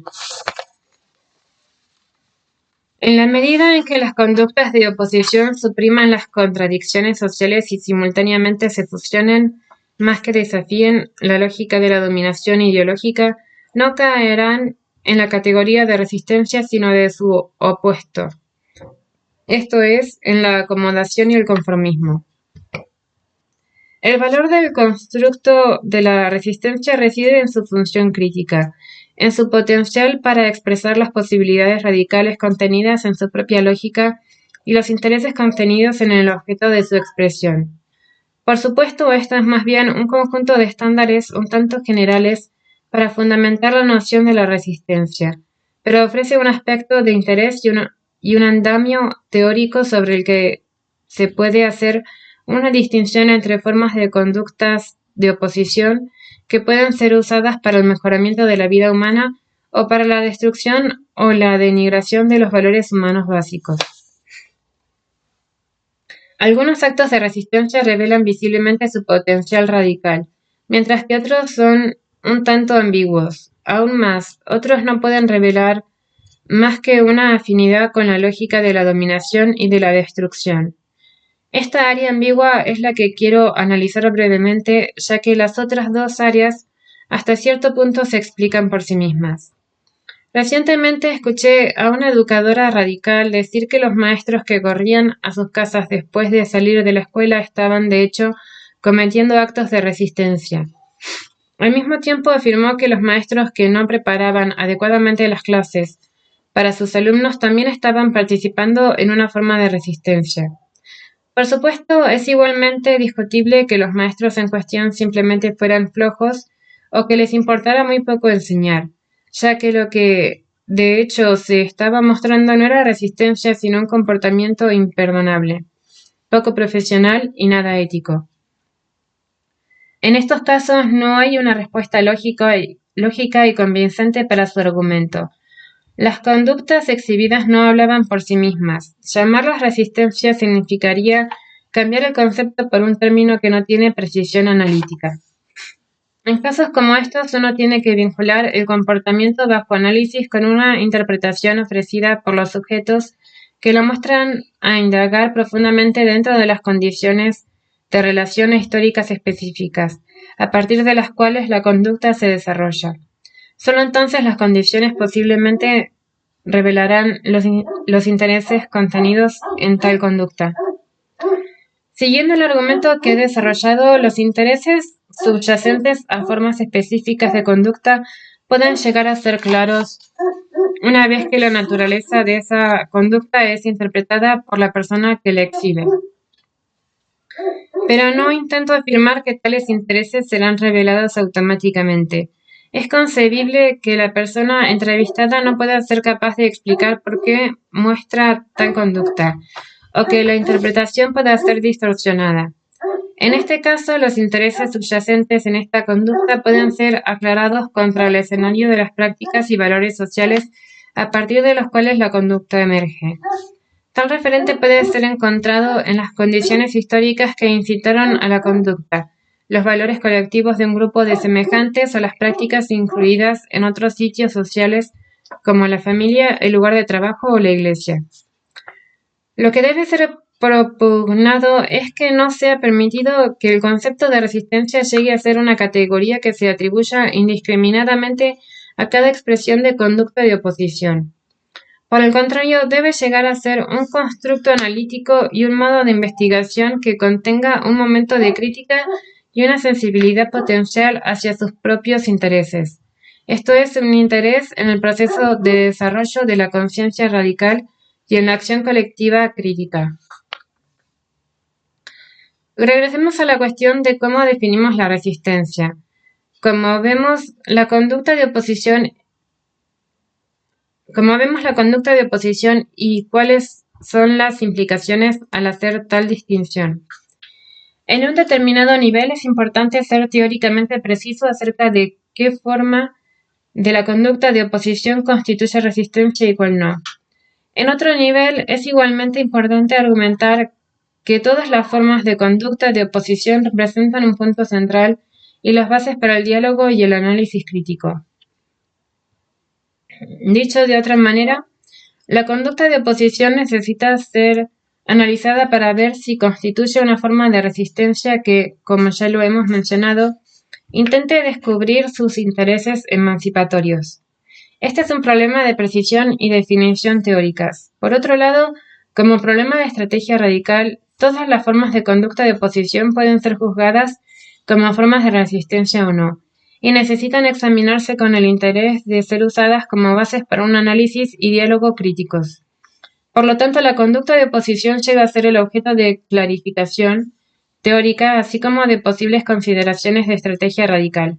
En la medida en que las conductas de oposición supriman las contradicciones sociales y simultáneamente se fusionen, más que desafíen la lógica de la dominación ideológica, no caerán en la categoría de resistencia, sino de su opuesto, esto es, en la acomodación y el conformismo. El valor del constructo de la resistencia reside en su función crítica, en su potencial para expresar las posibilidades radicales contenidas en su propia lógica y los intereses contenidos en el objeto de su expresión. Por supuesto, esto es más bien un conjunto de estándares un tanto generales para fundamentar la noción de la resistencia, pero ofrece un aspecto de interés y un andamio teórico sobre el que se puede hacer una distinción entre formas de conductas de oposición que pueden ser usadas para el mejoramiento de la vida humana o para la destrucción o la denigración de los valores humanos básicos. Algunos actos de resistencia revelan visiblemente su potencial radical, mientras que otros son un tanto ambiguos. Aún más, otros no pueden revelar más que una afinidad con la lógica de la dominación y de la destrucción. Esta área ambigua es la que quiero analizar brevemente, ya que las otras dos áreas hasta cierto punto se explican por sí mismas. Recientemente escuché a una educadora radical decir que los maestros que corrían a sus casas después de salir de la escuela estaban, de hecho, cometiendo actos de resistencia. Al mismo tiempo afirmó que los maestros que no preparaban adecuadamente las clases para sus alumnos también estaban participando en una forma de resistencia. Por supuesto, es igualmente discutible que los maestros en cuestión simplemente fueran flojos o que les importara muy poco enseñar, ya que lo que de hecho se estaba mostrando no era resistencia, sino un comportamiento imperdonable, poco profesional y nada ético. En estos casos no hay una respuesta lógica y convincente para su argumento. Las conductas exhibidas no hablaban por sí mismas. Llamarlas resistencia significaría cambiar el concepto por un término que no tiene precisión analítica. En casos como estos, uno tiene que vincular el comportamiento bajo análisis con una interpretación ofrecida por los sujetos que lo muestran a indagar profundamente dentro de las condiciones de relaciones históricas específicas, a partir de las cuales la conducta se desarrolla. Solo entonces las condiciones posiblemente revelarán los intereses contenidos en tal conducta. Siguiendo el argumento que he desarrollado, los intereses subyacentes a formas específicas de conducta pueden llegar a ser claros una vez que la naturaleza de esa conducta es interpretada por la persona que la exhibe. Pero no intento afirmar que tales intereses serán revelados automáticamente. Es concebible que la persona entrevistada no pueda ser capaz de explicar por qué muestra tal conducta, o que la interpretación pueda ser distorsionada. En este caso, los intereses subyacentes en esta conducta pueden ser aclarados contra el escenario de las prácticas y valores sociales a partir de los cuales la conducta emerge. Tal referente puede ser encontrado en las condiciones históricas que incitaron a la conducta, los valores colectivos de un grupo de semejantes o las prácticas incluidas en otros sitios sociales como la familia, el lugar de trabajo o la iglesia. Lo que debe ser propugnado es que no sea permitido que el concepto de resistencia llegue a ser una categoría que se atribuya indiscriminadamente a cada expresión de conducta de oposición. Por el contrario, debe llegar a ser un constructo analítico y un modo de investigación que contenga un momento de crítica y una sensibilidad potencial hacia sus propios intereses. Esto es un interés en el proceso de desarrollo de la conciencia radical y en la acción colectiva crítica. Regresemos a la cuestión de cómo definimos la resistencia. Como vemos, la conducta de oposición y cuáles son las implicaciones al hacer tal distinción. En un determinado nivel es importante ser teóricamente preciso acerca de qué forma de la conducta de oposición constituye resistencia y cuál no. En otro nivel es igualmente importante argumentar que todas las formas de conducta de oposición representan un punto central y las bases para el diálogo y el análisis crítico. Dicho de otra manera, La conducta de oposición necesita ser analizada para ver si constituye una forma de resistencia que, como ya lo hemos mencionado, intente descubrir sus intereses emancipatorios. Este es un problema de precisión y definición teóricas. Por otro lado, como problema de estrategia radical, todas las formas de conducta de oposición pueden ser juzgadas como formas de resistencia o no, y necesitan examinarse con el interés de ser usadas como bases para un análisis y diálogo críticos. Por lo tanto, la conducta de oposición llega a ser el objeto de clarificación teórica, así como de posibles consideraciones de estrategia radical.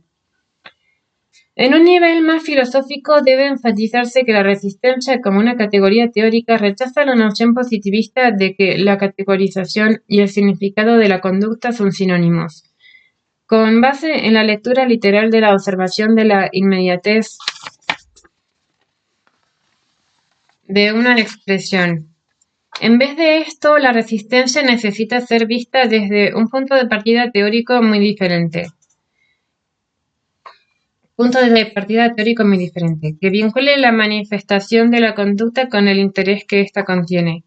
En un nivel más filosófico, debe enfatizarse que la resistencia como una categoría teórica rechaza la noción positivista de que la categorización y el significado de la conducta son sinónimos. Con base en la lectura literal de la observación de la inmediatez de una expresión. En vez de esto, la resistencia necesita ser vista desde un punto de partida teórico muy diferente. Que vincule la manifestación de la conducta con el interés que ésta contiene.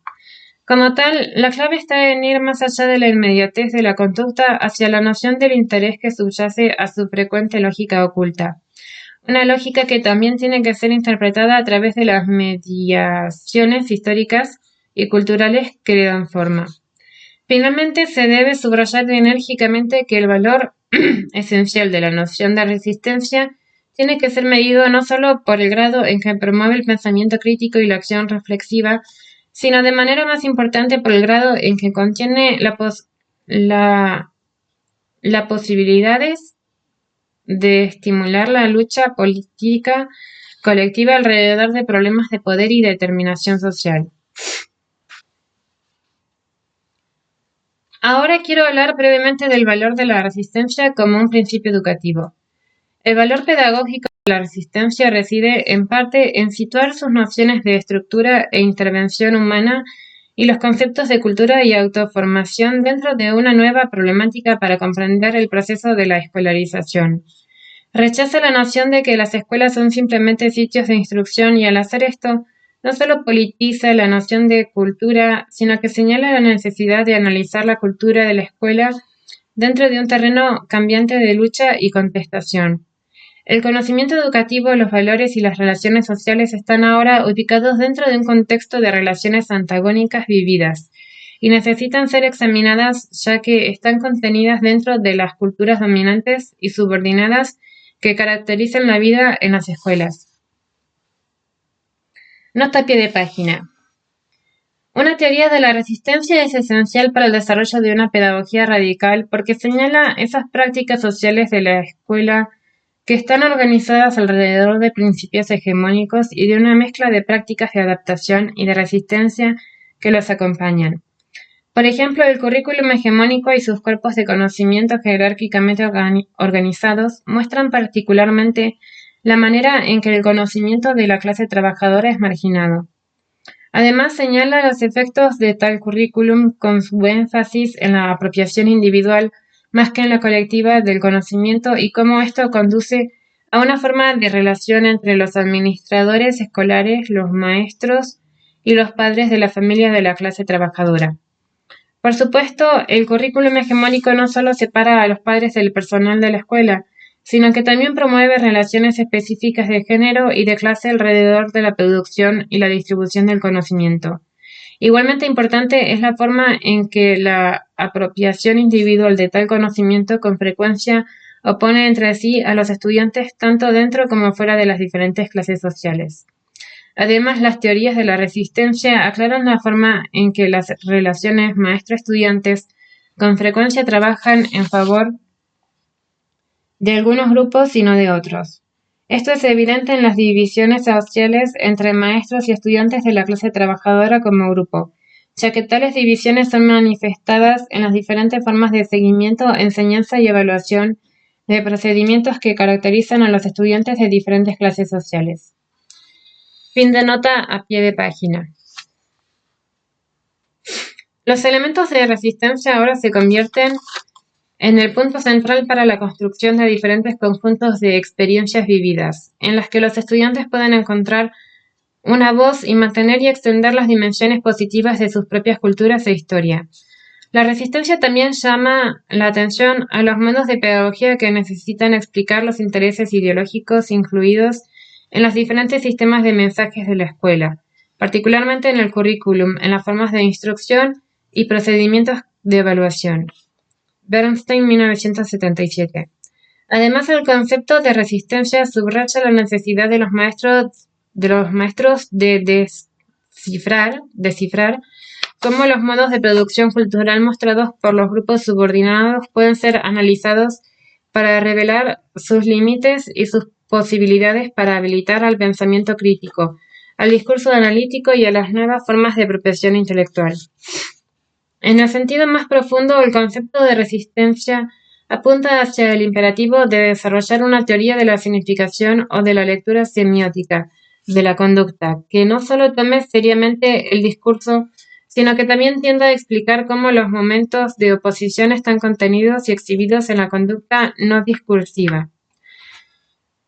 Como tal, la clave está en ir más allá de la inmediatez de la conducta hacia la noción del interés que subyace a su frecuente lógica oculta. Una lógica que también tiene que ser interpretada a través de las mediaciones históricas y culturales que le dan forma. Finalmente, se debe subrayar enérgicamente que el valor esencial de la noción de resistencia tiene que ser medido no solo por el grado en que promueve el pensamiento crítico y la acción reflexiva, sino de manera más importante por el grado en que contiene las posibilidades de estimular la lucha política colectiva alrededor de problemas de poder y determinación social. Ahora quiero hablar brevemente del valor de la resistencia como un principio educativo. El valor pedagógico de la resistencia reside en parte en situar sus nociones de estructura e intervención humana y los conceptos de cultura y autoformación dentro de una nueva problemática para comprender el proceso de la escolarización. Rechaza la noción de que las escuelas son simplemente sitios de instrucción y al hacer esto, no solo politiza la noción de cultura, sino que señala la necesidad de analizar la cultura de la escuela dentro de un terreno cambiante de lucha y contestación. El conocimiento educativo, los valores y las relaciones sociales están ahora ubicados dentro de un contexto de relaciones antagónicas vividas y necesitan ser examinadas ya que están contenidas dentro de las culturas dominantes y subordinadas que caracterizan la vida en las escuelas. Nota a pie de página. Una teoría de la resistencia es esencial para el desarrollo de una pedagogía radical porque señala esas prácticas sociales de la escuela que están organizadas alrededor de principios hegemónicos y de una mezcla de prácticas de adaptación y de resistencia que los acompañan. Por ejemplo, el currículum hegemónico y sus cuerpos de conocimiento jerárquicamente organizados muestran particularmente la manera en que el conocimiento de la clase trabajadora es marginado. Además, señala los efectos de tal currículum con su énfasis en la apropiación individual más que en la colectiva del conocimiento y cómo esto conduce a una forma de relación entre los administradores escolares, los maestros y los padres de la familia de la clase trabajadora. Por supuesto, el currículum hegemónico no solo separa a los padres del personal de la escuela, sino que también promueve relaciones específicas de género y de clase alrededor de la producción y la distribución del conocimiento. Igualmente importante es la forma en que la apropiación individual de tal conocimiento con frecuencia opone entre sí a los estudiantes tanto dentro como fuera de las diferentes clases sociales. Además, las teorías de la resistencia aclaran la forma en que las relaciones maestro-estudiantes con frecuencia trabajan en favor de algunos grupos y no de otros. Esto es evidente en las divisiones sociales entre maestros y estudiantes de la clase trabajadora como grupo, ya que tales divisiones son manifestadas en las diferentes formas de seguimiento, enseñanza y evaluación de procedimientos que caracterizan a los estudiantes de diferentes clases sociales. Fin de nota a pie de página. Los elementos de resistencia ahora se convierten en el punto central para la construcción de diferentes conjuntos de experiencias vividas, en las que los estudiantes pueden encontrar una voz y mantener y extender las dimensiones positivas de sus propias culturas e historia. La resistencia también llama la atención a los modos de pedagogía que necesitan explicar los intereses ideológicos incluidos en los diferentes sistemas de mensajes de la escuela, particularmente en el currículum, en las formas de instrucción y procedimientos de evaluación. Bernstein, 1977. Además, el concepto de resistencia subraya la necesidad de los maestros de descifrar cómo los modos de producción cultural mostrados por los grupos subordinados pueden ser analizados para revelar sus límites y sus posibilidades para habilitar al pensamiento crítico, al discurso analítico y a las nuevas formas de apropiación intelectual. En el sentido más profundo, el concepto de resistencia apunta hacia el imperativo de desarrollar una teoría de la significación o de la lectura semiótica de la conducta, que no solo tome seriamente el discurso, sino que también tienda a explicar cómo los momentos de oposición están contenidos y exhibidos en la conducta no discursiva.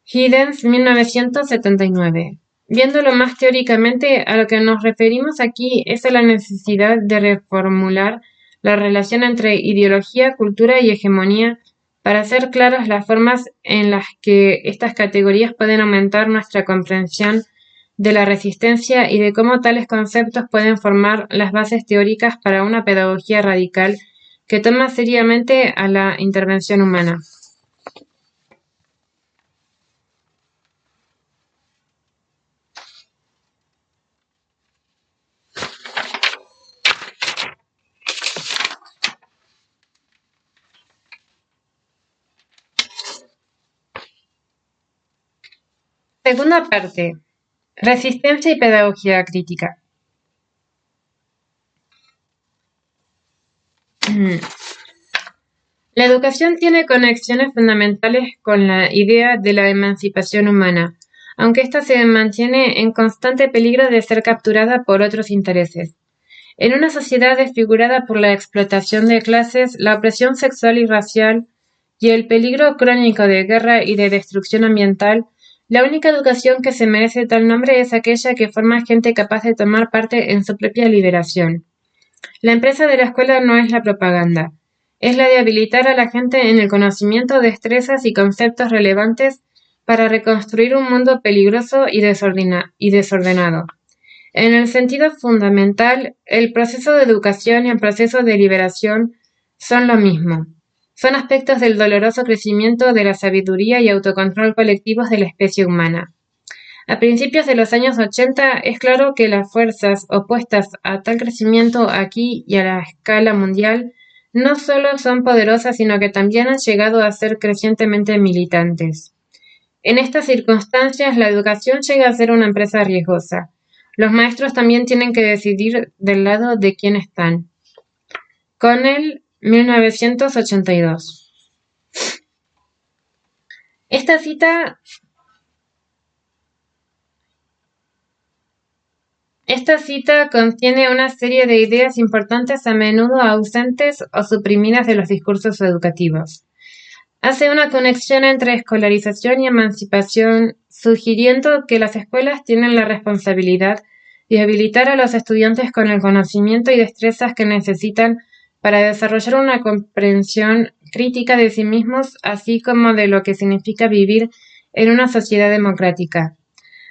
Giddens, 1979. Viéndolo más teóricamente, a lo que nos referimos aquí es a la necesidad de reformular la relación entre ideología, cultura y hegemonía para hacer claras las formas en las que estas categorías pueden aumentar nuestra comprensión de la resistencia y de cómo tales conceptos pueden formar las bases teóricas para una pedagogía radical que toma seriamente a la intervención humana. Segunda parte. Resistencia y pedagogía crítica. La educación tiene conexiones fundamentales con la idea de la emancipación humana, aunque ésta se mantiene en constante peligro de ser capturada por otros intereses. En una sociedad desfigurada por la explotación de clases, la opresión sexual y racial y el peligro crónico de guerra y de destrucción ambiental, la única educación que se merece tal nombre es aquella que forma gente capaz de tomar parte en su propia liberación. La empresa de la escuela no es la propaganda, es la de habilitar a la gente en el conocimiento, destrezas y conceptos relevantes para reconstruir un mundo peligroso y desordenado. En el sentido fundamental, el proceso de educación y el proceso de liberación son lo mismo. Son aspectos del doloroso crecimiento de la sabiduría y autocontrol colectivos de la especie humana. A principios de los años 80 es claro que las fuerzas opuestas a tal crecimiento aquí y a la escala mundial no solo son poderosas, sino que también han llegado a ser crecientemente militantes. En estas circunstancias, la educación llega a ser una empresa riesgosa. Los maestros también tienen que decidir del lado de quién están. Connell, 1982. Esta cita contiene una serie de ideas importantes a menudo ausentes o suprimidas de los discursos educativos. Hace una conexión entre escolarización y emancipación, sugiriendo que las escuelas tienen la responsabilidad de habilitar a los estudiantes con el conocimiento y destrezas que necesitan para desarrollar una comprensión crítica de sí mismos, así como de lo que significa vivir en una sociedad democrática.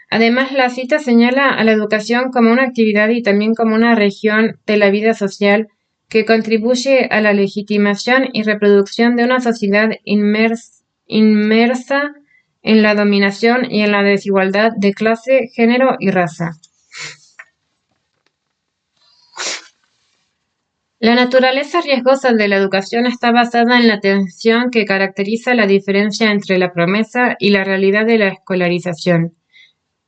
Además, la cita señala a la educación como una actividad y también como una región de la vida social que contribuye a la legitimación y reproducción de una sociedad inmersa en la dominación y en la desigualdad de clase, género y raza. La naturaleza riesgosa de la educación está basada en la tensión que caracteriza la diferencia entre la promesa y la realidad de la escolarización.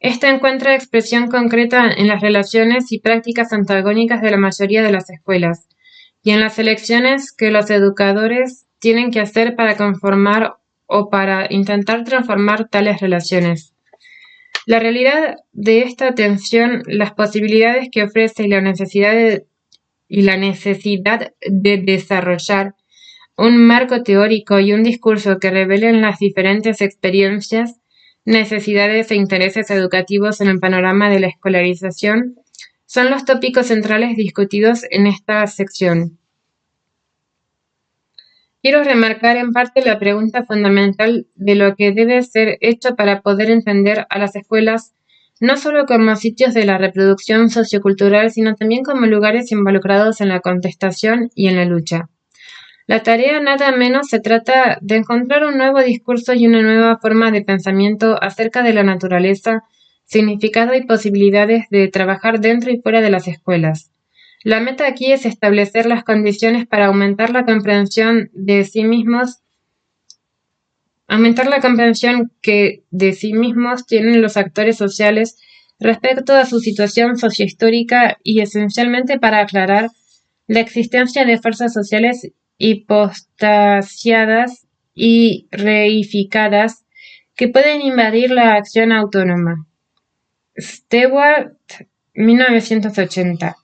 Esta encuentra expresión concreta en las relaciones y prácticas antagónicas de la mayoría de las escuelas y en las elecciones que los educadores tienen que hacer para conformar o para intentar transformar tales relaciones. La realidad de esta tensión, las posibilidades que ofrece y la necesidad de desarrollar un marco teórico y un discurso que revelen las diferentes experiencias necesidades e intereses educativos en el panorama de la escolarización son los tópicos centrales discutidos en esta sección. Quiero remarcar en parte la pregunta fundamental de lo que debe ser hecho para poder entender a las escuelas no solo como sitios de la reproducción sociocultural, sino también como lugares involucrados en la contestación y en la lucha. La tarea nada menos se trata de encontrar un nuevo discurso y una nueva forma de pensamiento acerca de la naturaleza, significado y posibilidades de trabajar dentro y fuera de las escuelas. La meta aquí es establecer las condiciones para aumentar la comprensión que de sí mismos tienen los actores sociales respecto a su situación sociohistórica y esencialmente para aclarar la existencia de fuerzas sociales hipostasiadas y reificadas que pueden invadir la acción autónoma. Stewart, 1980.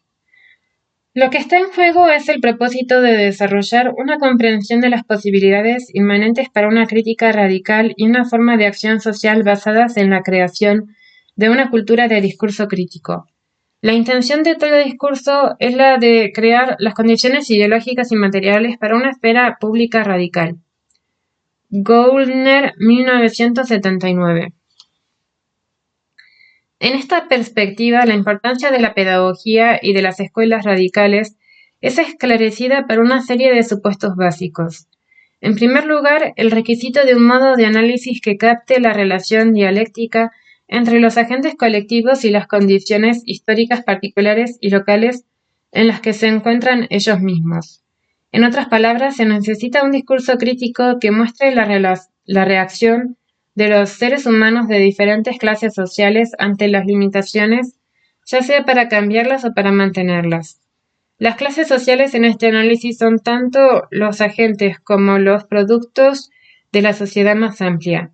Lo que está en juego es el propósito de desarrollar una comprensión de las posibilidades inmanentes para una crítica radical y una forma de acción social basadas en la creación de una cultura de discurso crítico. La intención de todo discurso es la de crear las condiciones ideológicas y materiales para una esfera pública radical. Goldner, 1979. En esta perspectiva, la importancia de la pedagogía y de las escuelas radicales es esclarecida por una serie de supuestos básicos. En primer lugar, el requisito de un modo de análisis que capte la relación dialéctica entre los agentes colectivos y las condiciones históricas particulares y locales en las que se encuentran ellos mismos. En otras palabras, se necesita un discurso crítico que muestre la reacción de los seres humanos de diferentes clases sociales ante las limitaciones, ya sea para cambiarlas o para mantenerlas. Las clases sociales en este análisis son tanto los agentes como los productos de la sociedad más amplia.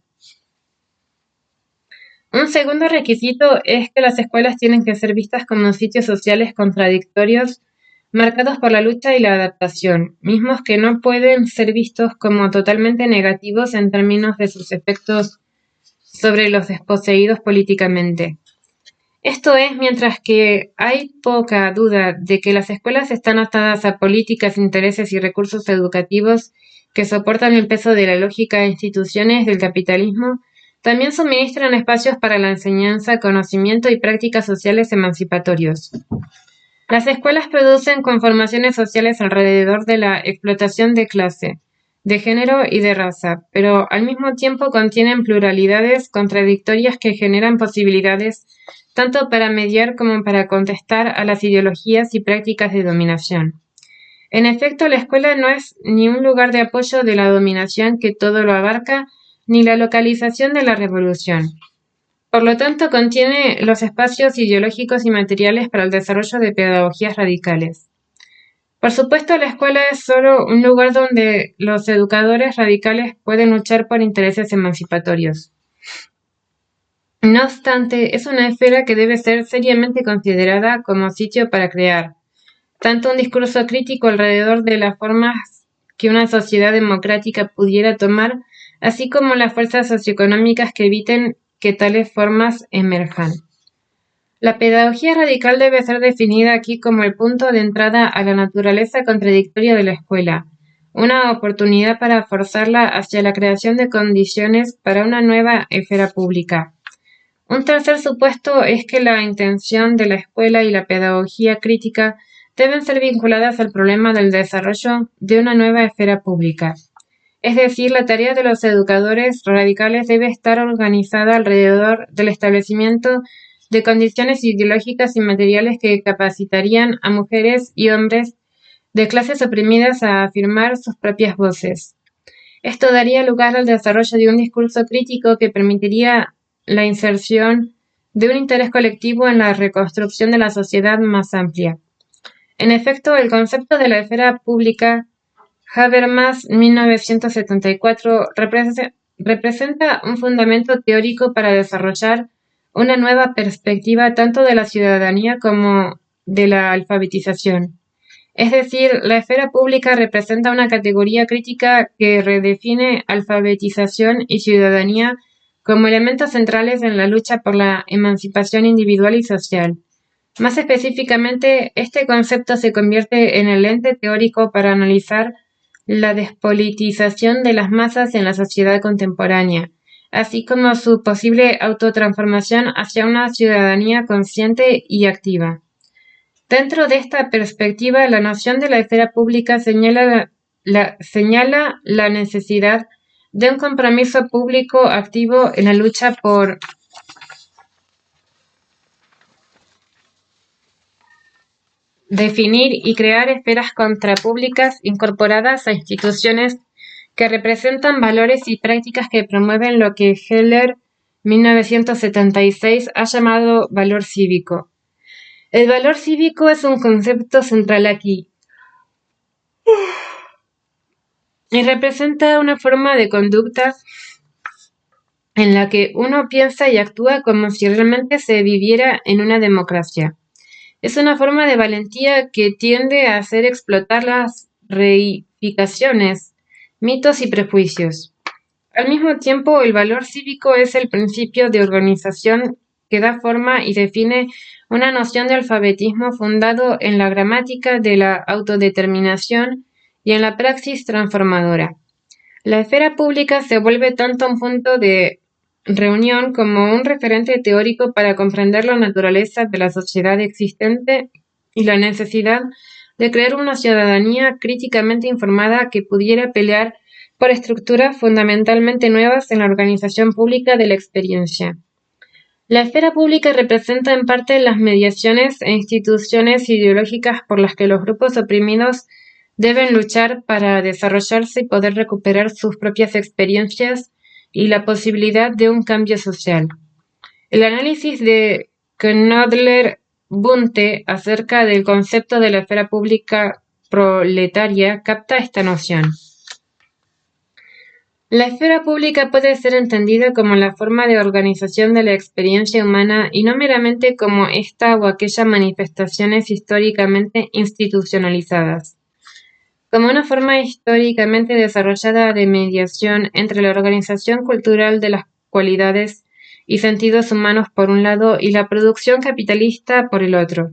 Un segundo requisito es que las escuelas tienen que ser vistas como sitios sociales contradictorios marcados por la lucha y la adaptación, mismos que no pueden ser vistos como totalmente negativos en términos de sus efectos sobre los desposeídos políticamente. Esto es, mientras que hay poca duda de que las escuelas están atadas a políticas, intereses y recursos educativos que soportan el peso de la lógica e instituciones del capitalismo, también suministran espacios para la enseñanza, conocimiento y prácticas sociales emancipatorios. Las escuelas producen conformaciones sociales alrededor de la explotación de clase, de género y de raza, pero al mismo tiempo contienen pluralidades contradictorias que generan posibilidades tanto para mediar como para contestar a las ideologías y prácticas de dominación. En efecto, la escuela no es ni un lugar de apoyo de la dominación que todo lo abarca, ni la localización de la revolución. Por lo tanto, contiene los espacios ideológicos y materiales para el desarrollo de pedagogías radicales. Por supuesto, la escuela es solo un lugar donde los educadores radicales pueden luchar por intereses emancipatorios. No obstante, es una esfera que debe ser seriamente considerada como sitio para crear tanto un discurso crítico alrededor de las formas que una sociedad democrática pudiera tomar, así como las fuerzas socioeconómicas que eviten que tales formas emerjan. La pedagogía radical debe ser definida aquí como el punto de entrada a la naturaleza contradictoria de la escuela, una oportunidad para forzarla hacia la creación de condiciones para una nueva esfera pública. Un tercer supuesto es que la intención de la escuela y la pedagogía crítica deben ser vinculadas al problema del desarrollo de una nueva esfera pública. Es decir, la tarea de los educadores radicales debe estar organizada alrededor del establecimiento de condiciones ideológicas y materiales que capacitarían a mujeres y hombres de clases oprimidas a afirmar sus propias voces. Esto daría lugar al desarrollo de un discurso crítico que permitiría la inserción de un interés colectivo en la reconstrucción de la sociedad más amplia. En efecto, el concepto de la esfera pública, Habermas, 1974, representa un fundamento teórico para desarrollar una nueva perspectiva tanto de la ciudadanía como de la alfabetización. Es decir, la esfera pública representa una categoría crítica que redefine alfabetización y ciudadanía como elementos centrales en la lucha por la emancipación individual y social. Más específicamente, este concepto se convierte en el ente teórico para analizar la despolitización de las masas en la sociedad contemporánea, así como su posible autotransformación hacia una ciudadanía consciente y activa. Dentro de esta perspectiva, la noción de la esfera pública señala la necesidad de un compromiso público activo en la lucha por definir y crear esferas contrapúblicas incorporadas a instituciones que representan valores y prácticas que promueven lo que Heller, 1976, ha llamado valor cívico. El valor cívico es un concepto central aquí y representa una forma de conducta en la que uno piensa y actúa como si realmente se viviera en una democracia. Es una forma de valentía que tiende a hacer explotar las reificaciones, mitos y prejuicios. Al mismo tiempo, el valor cívico es el principio de organización que da forma y define una noción de alfabetismo fundado en la gramática de la autodeterminación y en la praxis transformadora. La esfera pública se vuelve tanto un punto de reunión como un referente teórico para comprender la naturaleza de la sociedad existente y la necesidad de crear una ciudadanía críticamente informada que pudiera pelear por estructuras fundamentalmente nuevas en la organización pública de la experiencia. La esfera pública representa en parte las mediaciones e instituciones ideológicas por las que los grupos oprimidos deben luchar para desarrollarse y poder recuperar sus propias experiencias y la posibilidad de un cambio social. El análisis de Knoedler-Bunte acerca del concepto de la esfera pública proletaria capta esta noción. La esfera pública puede ser entendida como la forma de organización de la experiencia humana y no meramente como esta o aquella manifestaciones históricamente institucionalizadas. Como una forma históricamente desarrollada de mediación entre la organización cultural de las cualidades y sentidos humanos por un lado y la producción capitalista por el otro.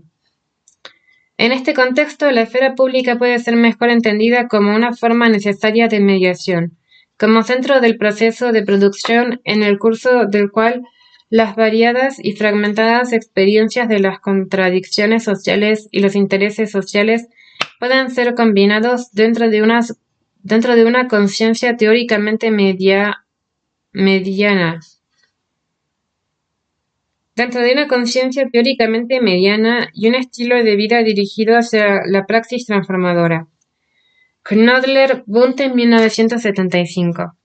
En este contexto, la esfera pública puede ser mejor entendida como una forma necesaria de mediación, como centro del proceso de producción en el curso del cual las variadas y fragmentadas experiencias de las contradicciones sociales y los intereses sociales pueden ser combinados dentro de una conciencia teóricamente mediana. Dentro de una conciencia teóricamente mediana y un estilo de vida dirigido hacia la praxis transformadora. Knoedler-Bunte en 1975.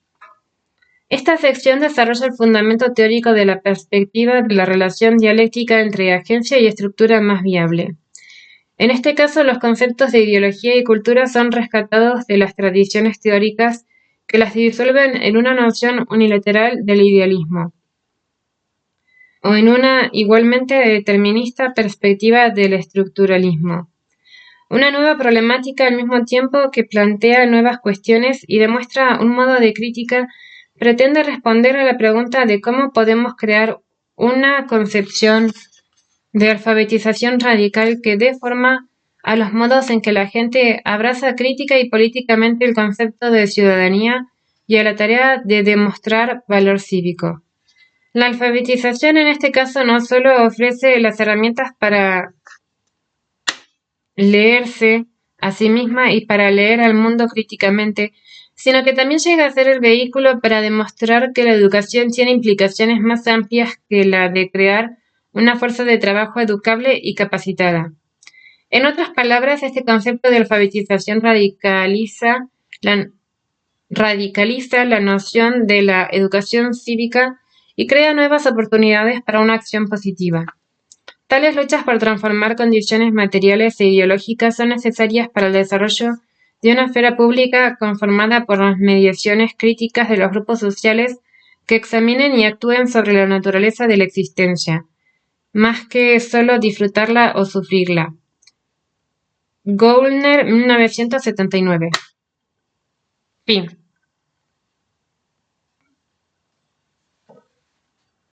Esta sección desarrolla el fundamento teórico de la perspectiva de la relación dialéctica entre agencia y estructura más viable. En este caso, los conceptos de ideología y cultura son rescatados de las tradiciones teóricas que las disuelven en una noción unilateral del idealismo, o en una igualmente determinista perspectiva del estructuralismo. Una nueva problemática al mismo tiempo que plantea nuevas cuestiones y demuestra un modo de crítica, pretende responder a la pregunta de cómo podemos crear una concepción de alfabetización radical que dé forma a los modos en que la gente abraza crítica y políticamente el concepto de ciudadanía y a la tarea de demostrar valor cívico. La alfabetización en este caso no solo ofrece las herramientas para leerse a sí misma y para leer al mundo críticamente, sino que también llega a ser el vehículo para demostrar que la educación tiene implicaciones más amplias que la de crear una fuerza de trabajo educable y capacitada. En otras palabras, este concepto de alfabetización radicaliza la noción de la educación cívica y crea nuevas oportunidades para una acción positiva. Tales luchas por transformar condiciones materiales e ideológicas son necesarias para el desarrollo de una esfera pública conformada por las mediaciones críticas de los grupos sociales que examinen y actúen sobre la naturaleza de la existencia, más que solo disfrutarla o sufrirla. Goldner, 1979. Fin.